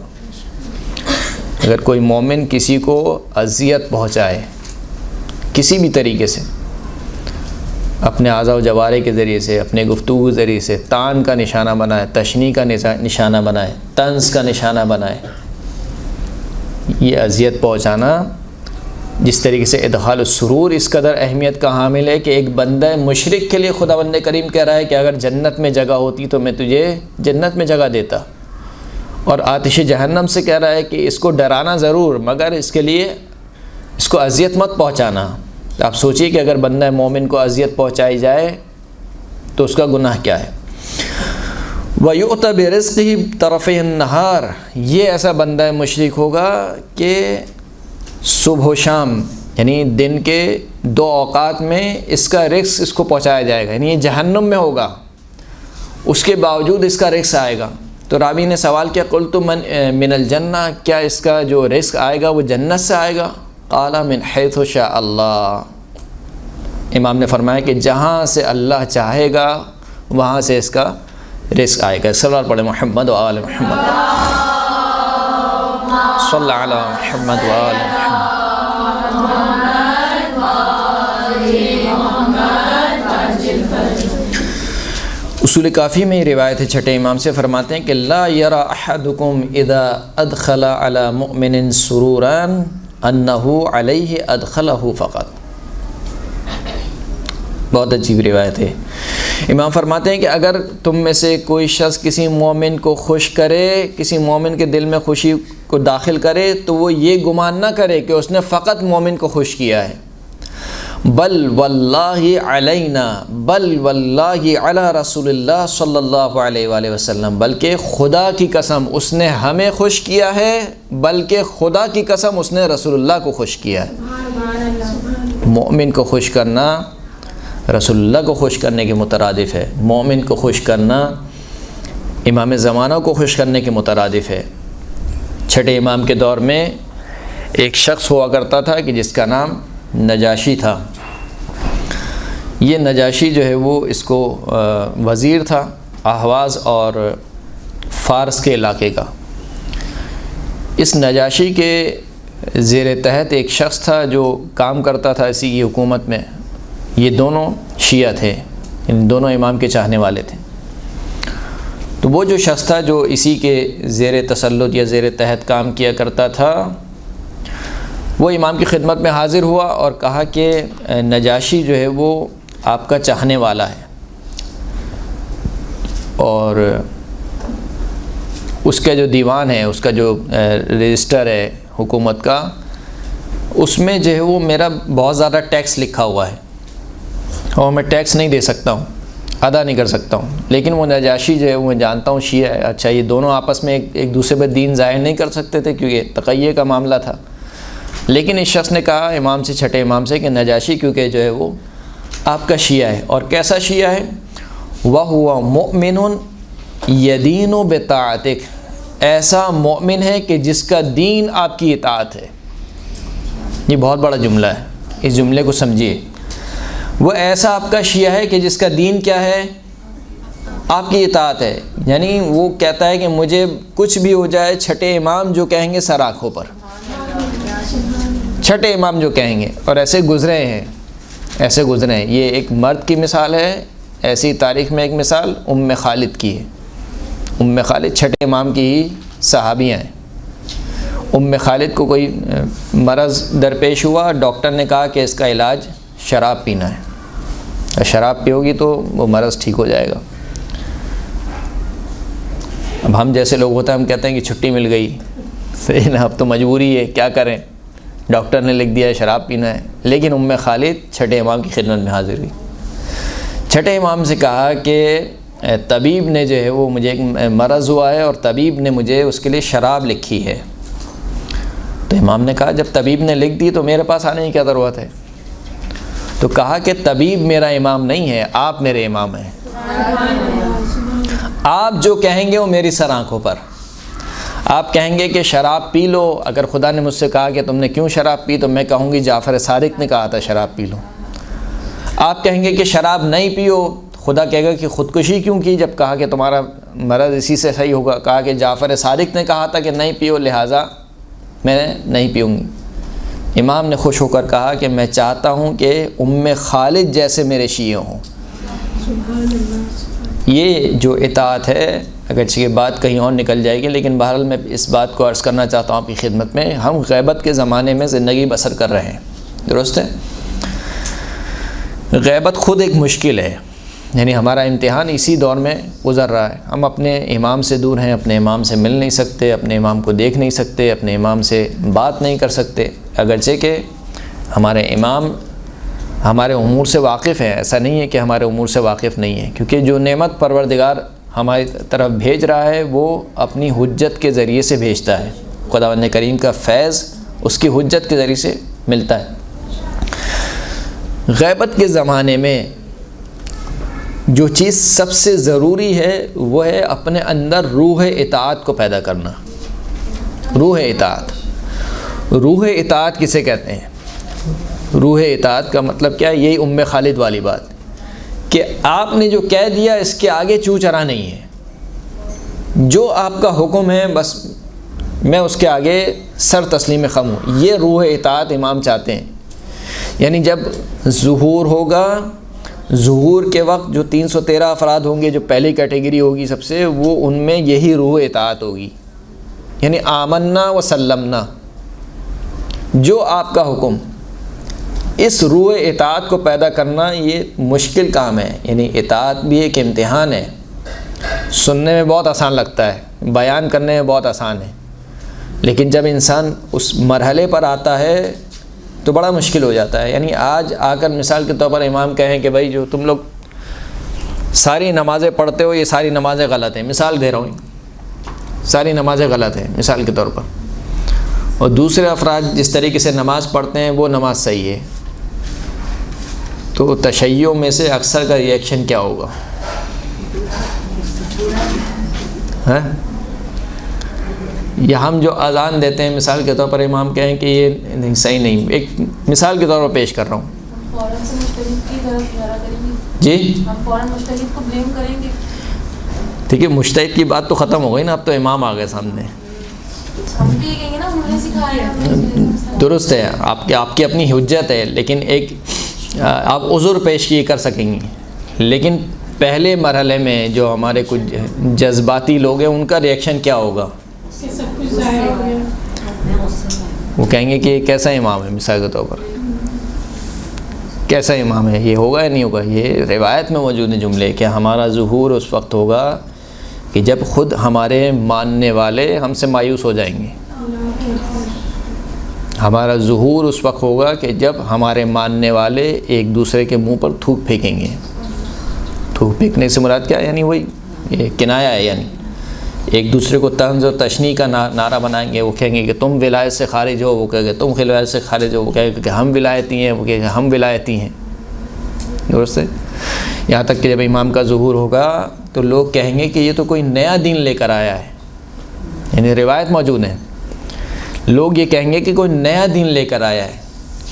[SPEAKER 1] اگر کوئی مومن کسی کو اذیت پہنچائے کسی بھی طریقے سے، اپنے اعضاء و جوارح کے ذریعے سے، اپنے گفتگو کے ذریعے سے، طعن کا نشانہ بنائے، تشنیع کا نشانہ بنائے، طنز کا نشانہ بنائے، یہ اذیت پہنچانا جس طریقے سے ادخال السرور اس قدر اہمیت کا حامل ہے کہ ایک بندہ مشرک کے لیے خداوند کریم کہہ رہا ہے کہ اگر جنت میں جگہ ہوتی تو میں تجھے جنت میں جگہ دیتا، اور آتش جہنم سے کہہ رہا ہے کہ اس کو ڈرانا ضرور مگر اس کے لیے اس کو اذیت مت پہنچانا. آپ سوچئے کہ اگر بندہ مومن کو اذیت پہنچائی جائے تو اس کا گناہ کیا ہے. وَيُؤْتَ بِرِزْقِهِ طَرَفَيِ النَّهَارِ، یہ ایسا بندہ مشرک ہوگا کہ صبح و شام یعنی دن کے دو اوقات میں اس کا رزق اس کو پہنچایا جائے گا، یعنی یہ جہنم میں ہوگا اس کے باوجود اس کا رزق آئے گا. تو راوی نے سوال کیا، قلت من الجنہ، کیا اس کا جو رزق آئے گا وہ جنت سے آئے گا؟ قال من حیث شاء اللہ، امام نے فرمایا کہ جہاں سے اللہ چاہے گا وہاں سے اس کا رزق آئے گا. صلوات پڑھیں محمد و آل محمد، صلی علی محمد و آل محمد. اصول کافی میں یہ روایت ہے چھٹے امام سے، فرماتے ہیں کہ لا یرا احدکم اذا ادخل علی مؤمن سرورا انہ علیہ ادخلہ فقط. بہت عجیب روایت ہے. امام فرماتے ہیں کہ اگر تم میں سے کوئی شخص کسی مومن کو خوش کرے، کسی مومن کے دل میں خوشی کو داخل کرے تو وہ یہ گمان نہ کرے کہ اس نے فقط مومن کو خوش کیا ہے، بل واللہ علینا، بل واللہ علی رسول اللہ صلی اللہ علیہ وآلہ وسلم، بلکہ خدا کی قسم اس نے ہمیں خوش کیا ہے، بلکہ خدا کی قسم اس نے رسول اللہ کو خوش کیا ہے. مومن کو خوش کرنا رسول اللہ کو خوش کرنے کے مترادف ہے، مومن کو خوش کرنا امام زمانہ کو خوش کرنے کے مترادف ہے. چھٹے امام کے دور میں ایک شخص ہوا کرتا تھا کہ جس کا نام نجاشی تھا. یہ نجاشی جو ہے وہ اس کو وزیر تھا احواز اور فارس کے علاقے کا. اس نجاشی کے زیر تحت ایک شخص تھا جو کام کرتا تھا اسی کی حکومت میں. یہ دونوں شیعہ تھے، ان دونوں امام کے چاہنے والے تھے. تو وہ جو شخص تھا جو اسی کے زیر تسلط یا زیر تحت کام کیا کرتا تھا، وہ امام کی خدمت میں حاضر ہوا اور کہا کہ نجاشی جو ہے وہ آپ کا چاہنے والا ہے، اور اس کا جو دیوان ہے، اس کا جو رجسٹر ہے حکومت کا، اس میں جو ہے وہ میرا بہت زیادہ ٹیکس لکھا ہوا ہے اور میں ٹیکس نہیں دے سکتا ہوں، ادا نہیں کر سکتا ہوں. لیکن وہ نجاشی جو ہے وہ میں جانتا ہوں شیعہ ہے. اچھا، یہ دونوں آپس میں ایک دوسرے پر دین ظاہر نہیں کر سکتے تھے کیونکہ تقیہ کا معاملہ تھا. لیکن اس شخص نے کہا امام سے، چھٹے امام سے، کہ نجاشی کیونکہ جو ہے وہ آپ کا شیعہ ہے. اور کیسا شیعہ ہے؟ وَهُوَ مُؤْمِنٌ يَدِينُ بِطَاعَتِكَ، ایسا مومن ہے کہ جس کا دین آپ کی اطاعت ہے. یہ بہت بڑا جملہ ہے، اس جملے کو سمجھیے. وہ ایسا آپ کا شیعہ ہے کہ جس کا دین کیا ہے؟ آپ کی اطاعت ہے. یعنی وہ کہتا ہے کہ مجھے کچھ بھی ہو جائے، چھٹے امام جو کہیں گے سر آنکھوں پر، چھٹے امام جو کہیں گے. اور ایسے گزرے ہیں، ایسے گزرے ہیں. یہ ایک مرد کی مثال ہے. ایسی تاریخ میں ایک مثال ام خالد کی ہے. ام خالد چھٹے امام کی ہی صحابیاں ہیں. ام خالد کو کوئی مرض درپیش ہوا، ڈاکٹر نے کہا کہ اس کا علاج شراب پینا ہے، شراب پیو گی تو وہ مرض ٹھیک ہو جائے گا. اب ہم جیسے لوگ ہوتے ہیں، ہم کہتے ہیں کہ چھٹی مل گئی، صحیح نا، اب تو مجبوری ہے، کیا کریں، ڈاکٹر نے لکھ دیا شراب پینا ہے، لیکن خالد چھٹے امام کی خدمت میں حاضر ہوئی۔ چھٹے امام سے کہا کہ طبیب نے جو ہے وہ مجھے ایک مرض ہوا ہے اور طبیب نے مجھے اس کے لیے شراب لکھی ہے۔ تو امام نے کہا جب طبیب نے لکھ دی تو میرے پاس آنے کی کیا ضرورت ہے؟ تو کہا کہ طبیب میرا امام نہیں ہے، آپ میرے امام ہیں، آپ جو کہیں گے وہ میری سر آنکھوں پر۔ آپ کہیں گے کہ شراب پی لو، اگر خدا نے مجھ سے کہا کہ تم نے کیوں شراب پی تو میں کہوں گی جعفر صادق نے کہا تھا شراب پی لو۔ آپ کہیں گے کہ شراب نہیں پیو، خدا کہے گا کہ خودکشی کیوں کی جب کہا کہ تمہارا مرض اسی سے صحیح ہوگا، کہا کہ جعفر صادق نے کہا تھا کہ نہیں پیو لہٰذا میں نہیں پیوں گی۔ امام نے خوش ہو کر کہا کہ میں چاہتا ہوں کہ خالد جیسے میرے شیعہ ہوں۔ یہ جو اطاعت ہے، اگرچہ یہ بات کہیں اور نکل جائے گی، لیکن بہرحال میں اس بات کو عرض کرنا چاہتا ہوں آپ کی خدمت میں، ہم غیبت کے زمانے میں زندگی بسر کر رہے ہیں، درست ہے؟ غیبت خود ایک مشکل ہے، یعنی ہمارا امتحان اسی دور میں گزر رہا ہے۔ ہم اپنے امام سے دور ہیں، اپنے امام سے مل نہیں سکتے، اپنے امام کو دیکھ نہیں سکتے، اپنے امام سے بات نہیں کر سکتے، اگرچہ کہ ہمارے امام ہمارے امور سے واقف ہیں، ایسا نہیں ہے کہ ہمارے امور سے واقف نہیں ہیں، کیونکہ جو نعمت پروردگار ہماری طرف بھیج رہا ہے وہ اپنی حجت کے ذریعے سے بھیجتا ہے، خداوند کریم کا فیض اس کی حجت کے ذریعے سے ملتا ہے۔ غیبت کے زمانے میں جو چیز سب سے ضروری ہے وہ ہے اپنے اندر روح اطاعت کو پیدا کرنا۔ روح اطاعت کسے کہتے ہیں؟ روح اطاعت کا مطلب کیا ہے؟ یہی خالد والی بات کہ آپ نے جو کہہ دیا اس کے آگے چو چرا نہیں ہے، جو آپ کا حکم ہے بس میں اس کے آگے سر تسلیم خم ہوں۔ یہ روح اطاعت امام چاہتے ہیں، یعنی جب ظہور ہوگا، ظہور کے وقت جو 313 افراد ہوں گے، جو پہلی کیٹیگری ہوگی سب سے، وہ ان میں یہی روح اطاعت ہوگی، یعنی آمنا و سلمنا، جو آپ کا حکم۔ اس روح اطاعت کو پیدا کرنا یہ مشکل کام ہے، یعنی اطاعت بھی ایک امتحان ہے۔ سننے میں بہت آسان لگتا ہے، بیان کرنے میں بہت آسان ہے، لیکن جب انسان اس مرحلے پر آتا ہے تو بڑا مشکل ہو جاتا ہے۔ یعنی آج آ کر مثال کے طور پر امام کہیں کہ بھائی جو تم لوگ ساری نمازیں پڑھتے ہو یہ ساری نمازیں غلط ہیں، مثال دے رہا ہوں، ساری نمازیں غلط ہیں مثال کے طور پر، اور دوسرے افراد جس طریقے سے نماز پڑھتے ہیں وہ نماز صحیح ہے، تو تشیع میں سے اکثر کا ریئیکشن کیا ہوگا؟ یا ہم جو اذان دیتے ہیں مثال کے طور پر امام کہیں کہ یہ نہیں صحیح نہیں، ایک مثال کے طور پر پیش کر رہا ہوں،
[SPEAKER 2] فوراً سے مجتہد کی طرف اشارہ کریں گے،
[SPEAKER 1] جی
[SPEAKER 2] ہم فوراً مجتہد کو بلیم کریں گے۔
[SPEAKER 1] ٹھیک ہے، مجتہد کی بات تو ختم ہو گئی نا، اب تو امام آ گئے سامنے۔
[SPEAKER 2] ہم بھی یہ کہیں گے نا انہوں نے سکھایا ہے،
[SPEAKER 1] درست ہے، آپ کی اپنی حجت ہے، لیکن ایک آپ عذر پیش کیے کر سکیں گے، لیکن پہلے مرحلے میں جو ہمارے کچھ جذباتی لوگ ہیں ان کا ریئیکشن کیا ہوگا؟ وہ کہیں گے کہ یہ کیسا امام ہے، مثال کے طور پر کیسا امام ہے، یہ ہوگا یا نہیں ہوگا؟ یہ روایت میں موجود ہیں جملے کہ ہمارا ظہور اس وقت ہوگا کہ جب خود ہمارے ماننے والے ہم سے مایوس ہو جائیں گے۔ ہمارا ظہور اس وقت ہوگا کہ جب ہمارے ماننے والے ایک دوسرے کے منہ پر تھوک پھینکیں گے۔ تھوک پھینکنے سے مراد کیا ہے؟ یعنی وہی یہ کنایا ہے، یعنی ایک دوسرے کو طنز اور تشنیع کا نعرہ بنائیں گے، وہ کہیں گے کہ تم ولایت سے خارج ہو، وہ کہیں گے تم ولایت سے خارج ہو، وہ کہیں گے کہ ہم ولایتی ہیں، وہ کہیں گے ہم ولایتی ہیں، درست ہے؟ یہاں تک کہ جب امام کا ظہور ہوگا تو لوگ کہیں گے کہ یہ تو کوئی نیا دین لے کر آیا ہے، یعنی روایت موجود ہے، لوگ یہ کہیں گے کہ کوئی نیا دین لے کر آیا ہے۔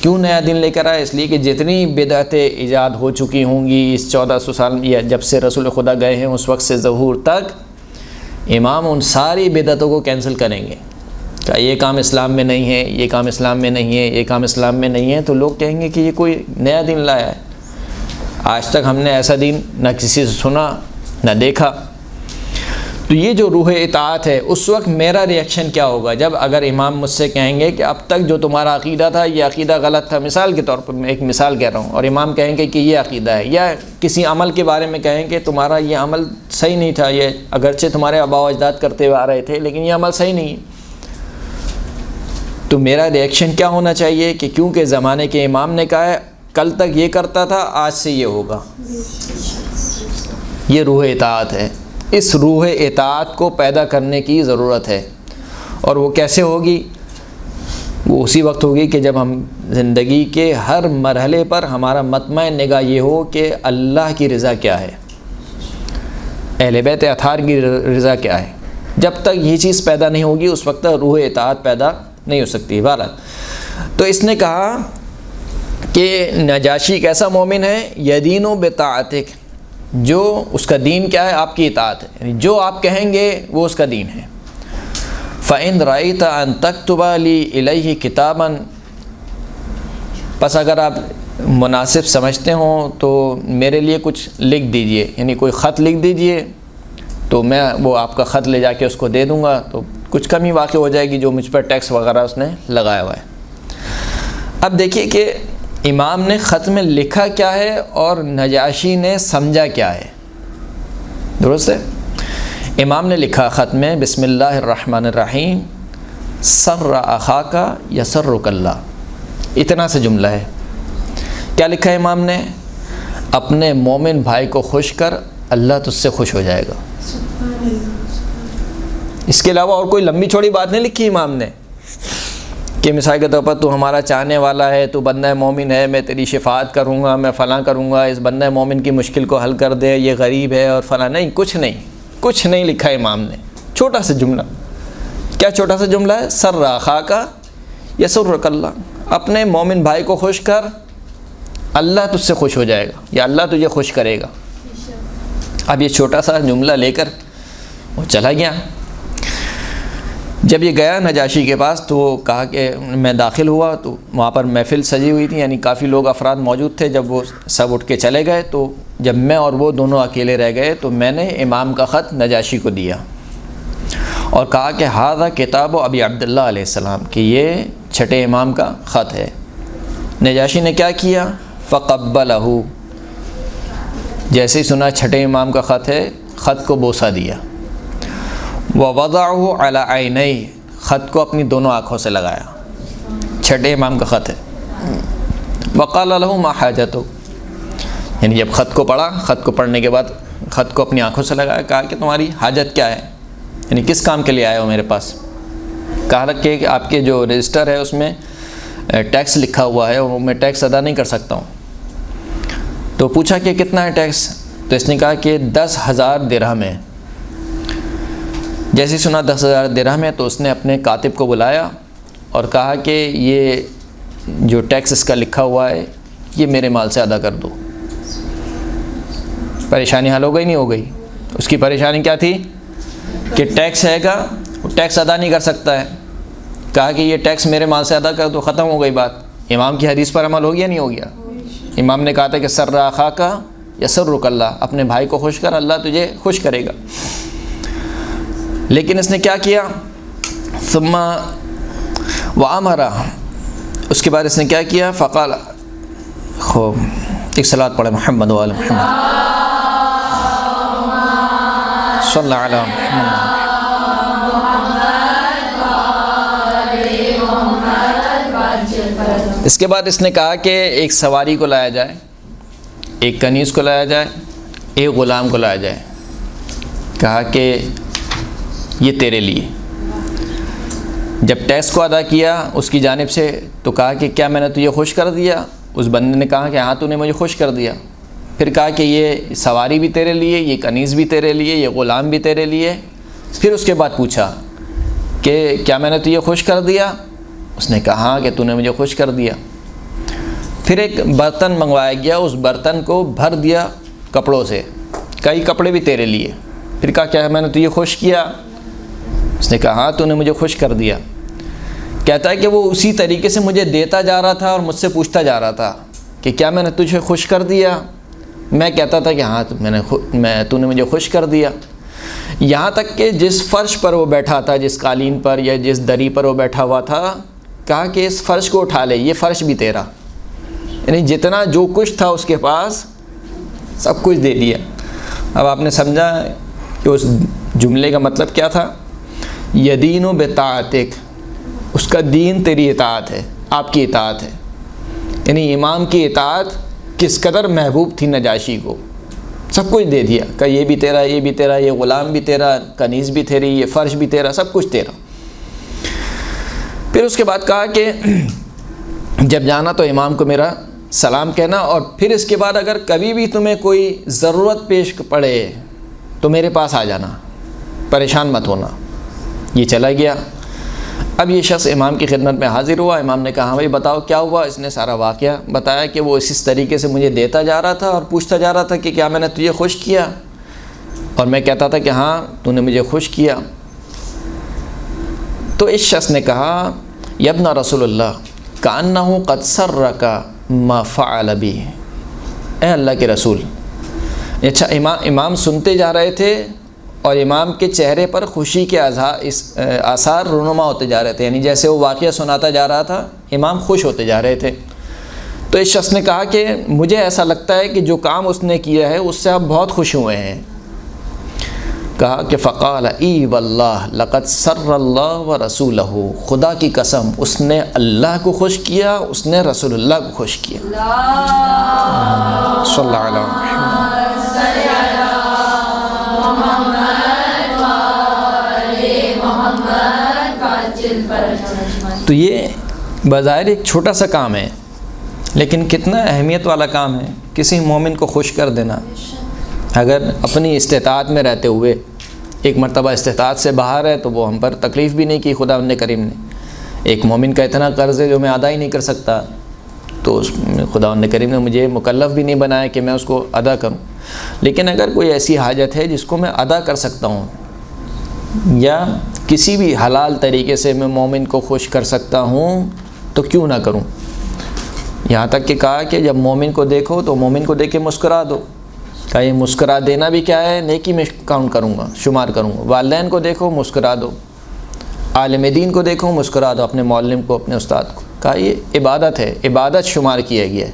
[SPEAKER 1] کیوں نیا دین لے کر آیا؟ اس لیے کہ جتنی بدعتیں ایجاد ہو چکی ہوں گی اس 1400 سال یا جب سے رسول خدا گئے ہیں اس وقت سے ظہور تک، امام ان ساری بدعتوں کو کینسل کریں گے کہ یہ کام اسلام میں نہیں ہے، یہ کام اسلام میں نہیں ہے، یہ کام اسلام میں نہیں ہے، تو لوگ کہیں گے کہ یہ کوئی نیا دین لایا ہے، آج تک ہم نے ایسا دین نہ کسی سے سنا نہ دیکھا۔ تو یہ جو روح اطاعت ہے، اس وقت میرا ریئیکشن کیا ہوگا؟ جب اگر امام مجھ سے کہیں گے کہ اب تک جو تمہارا عقیدہ تھا یہ عقیدہ غلط تھا، مثال کے طور پر میں ایک مثال کہہ رہا ہوں، اور امام کہیں گے کہ یہ عقیدہ ہے، یا کسی عمل کے بارے میں کہیں کہ تمہارا یہ عمل صحیح نہیں تھا، یہ اگرچہ تمہارے آباء و اجداد کرتے ہوئے آ رہے تھے لیکن یہ عمل صحیح نہیں ہے، تو میرا ریئیکشن کیا ہونا چاہیے کہ کیونکہ زمانے کے امام نے کہا ہے کل تک یہ کرتا تھا آج سے یہ ہوگا. یہ روح اطاعت ہے. اس روح اطاعت کو پیدا کرنے کی ضرورت ہے. اور وہ کیسے ہوگی؟ وہ اسی وقت ہوگی کہ جب ہم زندگی کے ہر مرحلے پر ہمارا مطمع نگاہ یہ ہو کہ اللہ کی رضا کیا ہے، اہل بیت اطہار کی رضا کیا ہے. جب تک یہ چیز پیدا نہیں ہوگی اس وقت تک روح اطاعت پیدا نہیں ہو سکتی. بہرحال تو اس نے کہا کہ نجاشی ایک ایسا مومن ہے یدین بطاعتک، جو اس کا دین کیا ہے؟ آپ کی اطاعت ہے، یعنی جو آپ کہیں گے وہ اس کا دین ہے. فَإِن رَأَيْتَ أَن تَكْتُبَ لِي إِلَيْهِ كِتَابًا، پس اگر آپ مناسب سمجھتے ہوں تو میرے لیے کچھ لکھ دیجئے، یعنی کوئی خط لکھ دیجئے تو میں وہ آپ کا خط لے جا کے اس کو دے دوں گا، تو کچھ کمی واقع ہو جائے گی جو مجھ پر ٹیکس وغیرہ اس نے لگایا ہوا ہے. اب دیکھیے کہ امام نے خط میں لکھا کیا ہے اور نجاشی نے سمجھا کیا ہے. درست ہے؟ امام نے لکھا خط میں بسم اللہ الرحمن الرحیم سر اخاک یسرک اللہ، اتنا سے جملہ ہے. کیا لکھا ہے امام نے؟ اپنے مومن بھائی کو خوش کر، اللہ تجھ سے خوش ہو جائے گا. اس کے علاوہ اور کوئی لمبی چوڑی بات نہیں لکھی امام نے کہ مثال کے طور پر تو ہمارا چاہنے والا ہے، تو بندہ مومن ہے، میں تیری شفاعت کروں گا، میں فلاں کروں گا، اس بندہ مومن کی مشکل کو حل کر دے، یہ غریب ہے اور فلاں. نہیں، کچھ نہیں لکھا امام نے. چھوٹا سا جملہ. کیا چھوٹا سا جملہ ہے؟ سر اخاک یسرک اللہ، اپنے مومن بھائی کو خوش کر، اللہ تجھ سے خوش ہو جائے گا، یا اللہ تجھے خوش کرے گا. اب یہ چھوٹا سا جملہ لے کر وہ چلا گیا. جب یہ گیا نجاشی کے پاس تو وہ کہا کہ میں داخل ہوا تو وہاں پر محفل سجی ہوئی تھی، یعنی کافی لوگ افراد موجود تھے. جب وہ سب اٹھ کے چلے گئے تو جب میں اور وہ دونوں اکیلے رہ گئے تو میں نے امام کا خط نجاشی کو دیا اور کہا کہ ھذا کتاب ابی عبداللہ علیہ السلام، کہ یہ چھٹے امام کا خط ہے. نجاشی نے کیا کیا؟ فقبلہ، جیسے ہی سنا چھٹے امام کا خط ہے، خط کو بوسہ دیا. ووضعہ علی عینیہ، خط کو اپنی دونوں آنکھوں سے لگایا. چھٹے امام کا خط ہے. وقال لہ ما حاجتک، یعنی جب خط کو پڑھا، خط کو پڑھنے کے بعد خط کو اپنی آنکھوں سے لگایا. کہا کہ تمہاری حاجت کیا ہے، یعنی کس کام کے لیے آئے ہو میرے پاس. کہا کہ آپ کے جو رجسٹر ہے اس میں ٹیکس لکھا ہوا ہے اور میں ٹیکس ادا نہیں کر سکتا ہوں. تو پوچھا کہ کتنا ہے ٹیکس؟ تو اس نے کہا کہ 10,000 درہم ہے. جیسے سنا 10,000 درہم ہے تو اس نے اپنے کاتب کو بلایا اور کہا کہ یہ جو ٹیکس اس کا لکھا ہوا ہے یہ میرے مال سے ادا کر دو. پریشانی حل ہو گئی نہیں ہو گئی؟ اس کی پریشانی کیا تھی کہ ٹیکس ہے گا، وہ ٹیکس ادا نہیں کر سکتا ہے. کہا کہ یہ ٹیکس میرے مال سے ادا کر دو، ختم ہو گئی بات. امام کی حدیث پر عمل ہو گیا نہیں ہو گیا؟ امام نے کہا تھا کہ سر اخاک یسرک اللہ، اپنے بھائی کو خوش کر، اللہ تجھے خوش کرے گا. لیکن اس نے کیا کیا؟ ثم وامر، اس کے بعد اس نے کیا کیا؟ فقال، خوب ایک صلوات پڑھے محمد وعلی محمد صلی اللہ علیہ محمد. اس کے بعد اس نے کہا کہ ایک سواری کو لایا جائے، ایک کنیز کو لایا جائے، ایک غلام کو لایا جائے. کہا کہ یہ تیرے لیے. جب ٹیکس کو ادا کیا اس کی جانب سے تو کہا کہ کیا میں نے تجھے خوش کر دیا؟ اس بندے نے کہا کہ ہاں تو نے مجھے خوش کر دیا. پھر کہا کہ یہ سواری بھی تیرے لیے، یہ کنیز بھی تیرے لیے، یہ غلام بھی تیرے لیے. پھر اس کے بعد پوچھا کہ کیا میں نے تجھے خوش کر دیا؟ اس نے کہا ہاں کہ تو نے مجھے خوش کر دیا. پھر ایک برتن منگوایا گیا، اس برتن کو بھر دیا کپڑوں سے، کئی کپڑے بھی تیرے لیے. پھر کہا کیا میں نے تجھے خوش کیا؟ اس نے کہا ہاں تو نے مجھے خوش کر دیا. کہتا ہے کہ وہ اسی طریقے سے مجھے دیتا جا رہا تھا اور مجھ سے پوچھتا جا رہا تھا کہ کیا میں نے تجھے خوش کر دیا؟ میں کہتا تھا کہ ہاں تو نے مجھے خوش کر دیا. یہاں تک کہ جس فرش پر وہ بیٹھا تھا، جس قالین پر یا جس دری پر وہ بیٹھا ہوا تھا، کہا کہ اس فرش کو اٹھا لے، یہ فرش بھی تیرا. یعنی جتنا جو کچھ تھا اس کے پاس سب کچھ دے دیا. اب آپ نے سمجھا کہ اس جملے کا مطلب کیا تھا؟ یدین بطاعتک، اس کا دین تیری اطاعت ہے، آپ کی اطاعت ہے۔ یعنی امام کی اطاعت کس قدر محبوب تھی نجاشی کو، سب کچھ دے دیا کہ یہ بھی تیرا، یہ بھی تیرا، یہ غلام بھی تیرا، کنیز بھی تیری، یہ فرش بھی تیرا، سب کچھ تیرا۔ پھر اس کے بعد کہا کہ جب جانا تو امام کو میرا سلام کہنا، اور پھر اس کے بعد اگر کبھی بھی تمہیں کوئی ضرورت پیش پڑے تو میرے پاس آ جانا، پریشان مت ہونا۔ یہ چلا گیا۔ اب یہ شخص امام کی خدمت میں حاضر ہوا۔ امام نے کہا ہاں بھائی بتاؤ کیا ہوا؟ اس نے سارا واقعہ بتایا کہ وہ اس طریقے سے مجھے دیتا جا رہا تھا اور پوچھتا جا رہا تھا کہ کیا میں نے تجھے خوش کیا، اور میں کہتا تھا کہ ہاں تو نے مجھے خوش کیا۔ تو اس شخص نے کہا یا ابن رسول اللہ کأنہ قد سرک ما فعل بی، اے اللہ کے رسول۔ اچھا، امام سنتے جا رہے تھے اور امام کے چہرے پر خوشی کے آثار رونما ہوتے جا رہے تھے، یعنی جیسے وہ واقعہ سناتا جا رہا تھا امام خوش ہوتے جا رہے تھے۔ تو اس شخص نے کہا کہ مجھے ایسا لگتا ہے کہ جو کام اس نے کیا ہے اس سے آپ بہت خوش ہوئے ہیں۔ کہا کہ فقال ای واللہ لقد سر اللہ ورسولہ، خدا کی قسم اس نے اللہ کو خوش کیا، اس نے رسول اللہ کو خوش کیا۔ صلی اللہ علیہ وسلم۔ تو یہ بظاہر ایک چھوٹا سا کام ہے، لیکن کتنا اہمیت والا کام ہے کسی مومن کو خوش کر دینا۔ اگر اپنی استطاعت میں رہتے ہوئے، ایک مرتبہ استطاعت سے باہر ہے تو وہ ہم پر تکلیف بھی نہیں کی خداوند کریم نے۔ ایک مومن کا اتنا قرض ہے جو میں ادا ہی نہیں کر سکتا، تو خداوند کریم نے مجھے مکلف بھی نہیں بنایا کہ میں اس کو ادا کروں۔ لیکن اگر کوئی ایسی حاجت ہے جس کو میں ادا کر سکتا ہوں، یا کسی بھی حلال طریقے سے میں مومن کو خوش کر سکتا ہوں تو کیوں نہ کروں۔ یہاں تک کہ کہا کہ جب مومن کو دیکھو تو مومن کو دیکھ کے مسکرا دو۔ کہا یہ مسکرا دینا بھی کیا ہے، نیکی میں کاؤنٹ کروں گا، شمار کروں گا۔ والدین کو دیکھو مسکرا دو، عالم دین کو دیکھو مسکرا دو، اپنے معلم کو، اپنے استاد کو۔ کہا یہ عبادت ہے، عبادت شمار کیا گیا ہے۔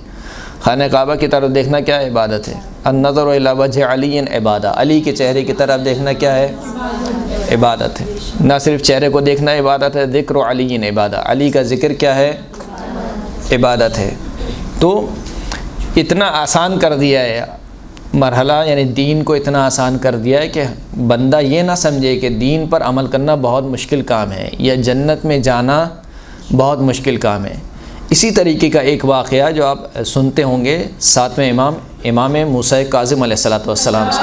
[SPEAKER 1] خانہ کعبہ کی طرف دیکھنا کیا ہے؟ عبادت ہے۔ النظر الی وجہ علی عبادہ، علی کے چہرے کی طرف دیکھنا کیا ہے؟ عبادت ہے۔ نہ صرف چہرے کو دیکھنا عبادت ہے، ذکر علی عبادہ، علی کا ذکر کیا ہے؟ عبادت ہے۔ تو اتنا آسان کر دیا ہے مرحلہ، یعنی دین کو اتنا آسان کر دیا ہے کہ بندہ یہ نہ سمجھے کہ دین پر عمل کرنا بہت مشکل کام ہے یا جنت میں جانا بہت مشکل کام ہے۔ اسی طریقے کا ایک واقعہ جو آپ سنتے ہوں گے 7ویں امام موسیٰ کاظم علیہ السلام سے۔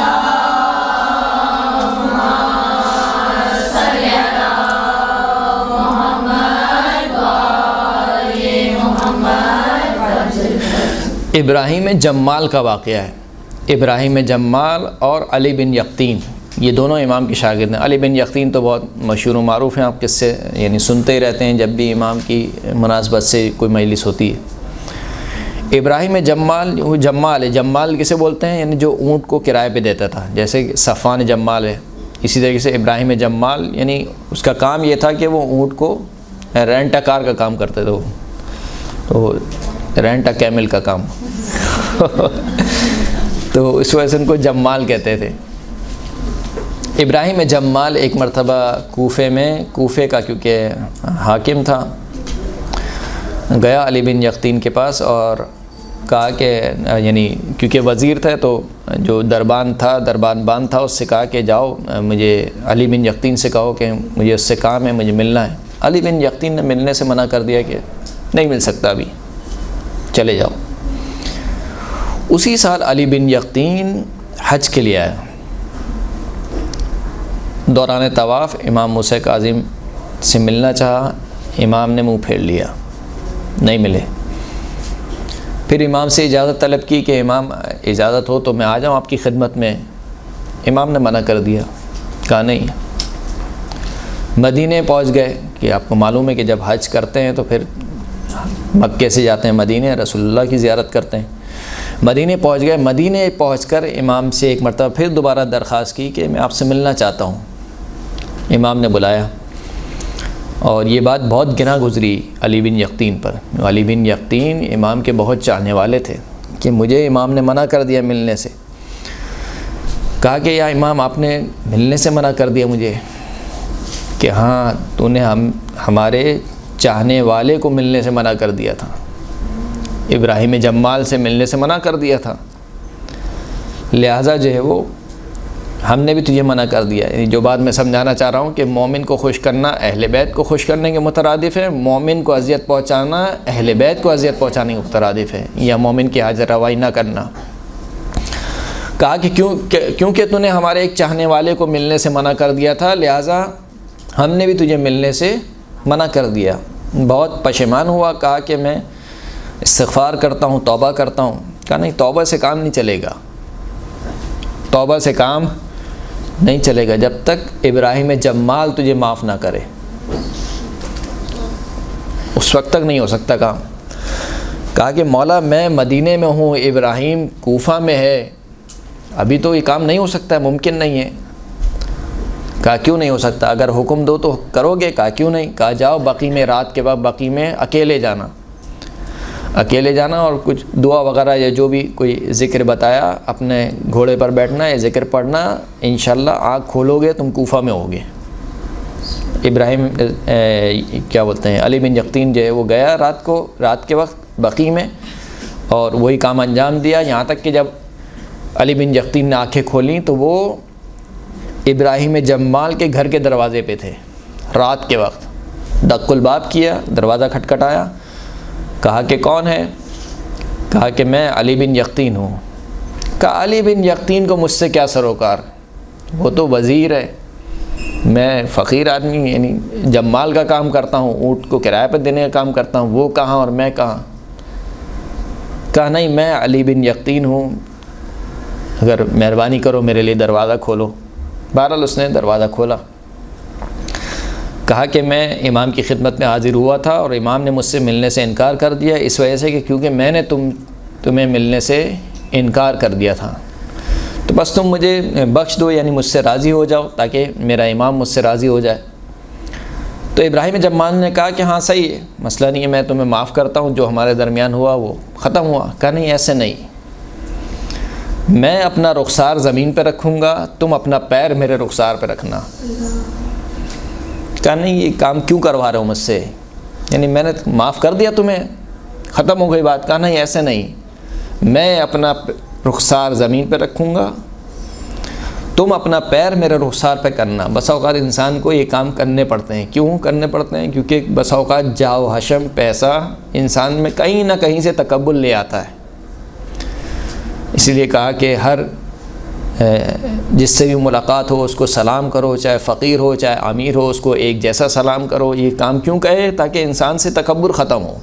[SPEAKER 1] ابراہیم جمال کا واقعہ ہے۔ ابراہیم جمال اور علی بن یقطین یہ دونوں امام کے شاگرد ہیں۔ علی بن یقطین تو بہت مشہور و معروف ہیں، آپ کس سے یعنی سنتے ہی رہتے ہیں جب بھی امام کی مناسبت سے کوئی مجلس ہوتی ہے۔ ابراہیم جمال کسے بولتے ہیں؟ یعنی جو اونٹ کو کرائے پہ دیتا تھا، جیسے صفوان جمال ہے، اسی طریقے سے ابراہیم جمال، یعنی اس کا کام یہ تھا کہ وہ اونٹ کو رینٹ کار کا کام کرتے تھے، تو رینٹ کیمل کا کام تو اس وجہ سے ان کو جمال کہتے تھے۔ ابراہیم جمال ایک مرتبہ کوفے کا کیونکہ حاکم تھا، گیا علی بن یقطین کے پاس اور کہا کہ یعنی کیونکہ وزیر تھے تو جو دربان بان تھا اس سے کہا کہ جاؤ مجھے علی بن یقطین سے کہو کہ مجھے اس سے کام ہے، مجھے ملنا ہے۔ علی بن یقطین نے ملنے سے منع کر دیا کہ نہیں مل سکتا ابھی، چلے جاؤ۔ اسی سال علی بن یقطین حج کے لیے آیا۔ دوران طواف امام موسیٰ کاظم سے ملنا چاہا، امام نے منہ پھیر لیا، نہیں ملے۔ پھر امام سے اجازت طلب کی کہ امام اجازت ہو تو میں آ جاؤں آپ کی خدمت میں۔ امام نے منع کر دیا، کہا نہیں۔ مدینے پہنچ گئے کہ آپ کو معلوم ہے کہ جب حج کرتے ہیں تو پھر مکے سے جاتے ہیں مدینے، رسول اللہ کی زیارت کرتے ہیں۔ مدینے پہنچ گئے۔ مدینے پہنچ کر امام سے ایک مرتبہ پھر دوبارہ درخواست کی کہ میں آپ سے ملنا چاہتا ہوں۔ امام نے بلایا اور یہ بات بہت گراں گزری علی بن یقطین پر۔ علی بن یقطین امام کے بہت چاہنے والے تھے کہ مجھے امام نے منع کر دیا ملنے سے۔ کہا کہ یا امام آپ نے ملنے سے منع کر دیا مجھے کہ ہاں تو نے ہمارے چاہنے والے کو ملنے سے منع کر دیا تھا، ابراہیم جمال سے ملنے سے منع کر دیا تھا، لہٰذا جو ہے وہ ہم نے بھی تجھے منع کر دیا. یعنی جو بات میں سمجھانا چاہ رہا ہوں کہ مومن کو خوش کرنا اہل بیت کو خوش کرنے کے مترادف ہے، مومن کو اذیت پہنچانا اہل بیت کو اذیت پہنچانے کے مترادف ہے، یا مومن کی حاجت روائی نہ کرنا. کہا کہ کیونکہ تو نے ہمارے ایک چاہنے والے کو ملنے سے منع کر دیا تھا، لہٰذا ہم نے بھی تجھے ملنے سے منع کر دیا. بہت پشیمان ہوا، کہا کہ میں استغفار کرتا ہوں، توبہ کرتا ہوں. کہا نہیں، توبہ سے کام نہیں چلے گا، توبہ سے کام نہیں چلے گا جب تک ابراہیم جمال تجھے معاف نہ کرے، اس وقت تک نہیں ہو سکتا کام. کہا کہ مولا میں مدینے میں ہوں، ابراہیم کوفہ میں ہے، ابھی تو یہ کام نہیں ہو سکتا ہے، ممکن نہیں ہے. کہا کیوں نہیں ہو سکتا؟ اگر حکم دو تو کرو گے؟ کہا کیوں نہیں. کہا جاؤ بقی میں، رات کے وقت بقی میں اکیلے جانا اور کچھ دعا وغیرہ یا جو بھی کوئی ذکر بتایا، اپنے گھوڑے پر بیٹھنا ہے، ذکر پڑھنا، انشاءاللہ آنکھ کھولو گے تم کوفہ میں ہوگے. ابراہیم کیا بولتے ہیں، علی بن یقطین جو ہے وہ گیا رات کے وقت بقی میں، اور وہی کام انجام دیا. یہاں تک کہ جب علی بن یقطین نے آنکھیں کھولیں تو وہ ابراہیم جمال کے گھر کے دروازے پہ تھے. رات کے وقت دق الباب کیا، دروازہ کھٹکھٹایا. کہا کہ کون ہے؟ کہا کہ میں علی بن یقطین ہوں. کہا علی بن یقطین کو مجھ سے کیا سروکار، وہ تو وزیر ہے، میں فقیر آدمی، یعنی جمال کا کام کرتا ہوں، اونٹ کو کرایہ پہ دینے کا کام کرتا ہوں، وہ کہاں اور میں کہاں. کہا نہیں، میں علی بن یقطین ہوں، اگر مہربانی کرو میرے لیے دروازہ کھولو. بہرحال اس نے دروازہ کھولا. کہا کہ میں امام کی خدمت میں حاضر ہوا تھا اور امام نے مجھ سے ملنے سے انکار کر دیا، اس وجہ سے کہ کیونکہ میں نے تمہیں ملنے سے انکار کر دیا تھا، تو بس تم مجھے بخش دو، یعنی مجھ سے راضی ہو جاؤ تاکہ میرا امام مجھ سے راضی ہو جائے. تو ابراہیم جمال نے کہا کہ ہاں صحیح ہے، مسئلہ نہیں ہے، میں تمہیں معاف کرتا ہوں، جو ہمارے درمیان ہوا وہ ختم ہوا. کہا نہیں، ایسے نہیں، میں اپنا رخسار زمین پہ رکھوں گا، تم اپنا پیر میرے رخسار پہ رکھنا. کہا نہیں، یہ کام کیوں کروا رہے ہو مجھ سے، یعنی میں نے معاف کر دیا تمہیں، ختم ہو گئی بات. کہا نہیں، ایسے نہیں، میں اپنا رخسار زمین پہ رکھوں گا، تم اپنا پیر میرے رخسار پہ کرنا. بسا اوقات انسان کو یہ کام کرنے پڑتے ہیں. کیوں کرنے پڑتے ہیں؟ کیونکہ بسا اوقات جاؤ حشم، پیسہ انسان میں کہیں نہ کہیں سے تکبر لے آتا ہے. اسی لیے کہا کہ ہر جس سے بھی ملاقات ہو اس کو سلام کرو، چاہے فقیر ہو چاہے امیر ہو، اس کو ایک جیسا سلام کرو. یہ کام کیوں کہے؟ تاکہ انسان سے تکبر ختم ہو.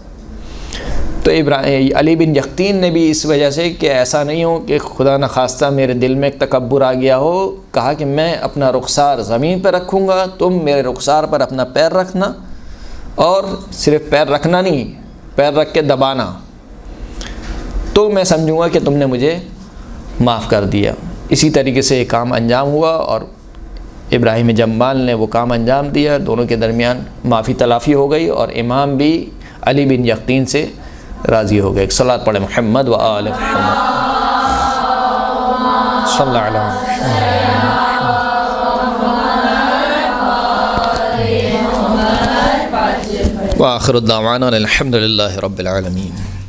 [SPEAKER 1] تو علی بن یقطین نے بھی اس وجہ سے کہ ایسا نہیں ہو کہ خدا نخواستہ میرے دل میں ایک تکبر آ گیا ہو، کہا کہ میں اپنا رخسار زمین پہ رکھوں گا، تم میرے رخسار پر اپنا پیر رکھنا، اور صرف پیر رکھنا نہیں، پیر رکھ کے دبانا، تو میں سمجھوں گا کہ تم نے مجھے معاف کر دیا. اسی طریقے سے یہ کام انجام ہوا اور ابراہیم جمال نے وہ کام انجام دیا، دونوں کے درمیان معافی تلافی ہو گئی، اور امام بھی علی بن یقطین سے راضی ہو گئے. صلوات پڑھے محمد و آل محمد صلی اللہ علیہ وسلم. وآخر الدعوانا الحمد للہ رب العالمین.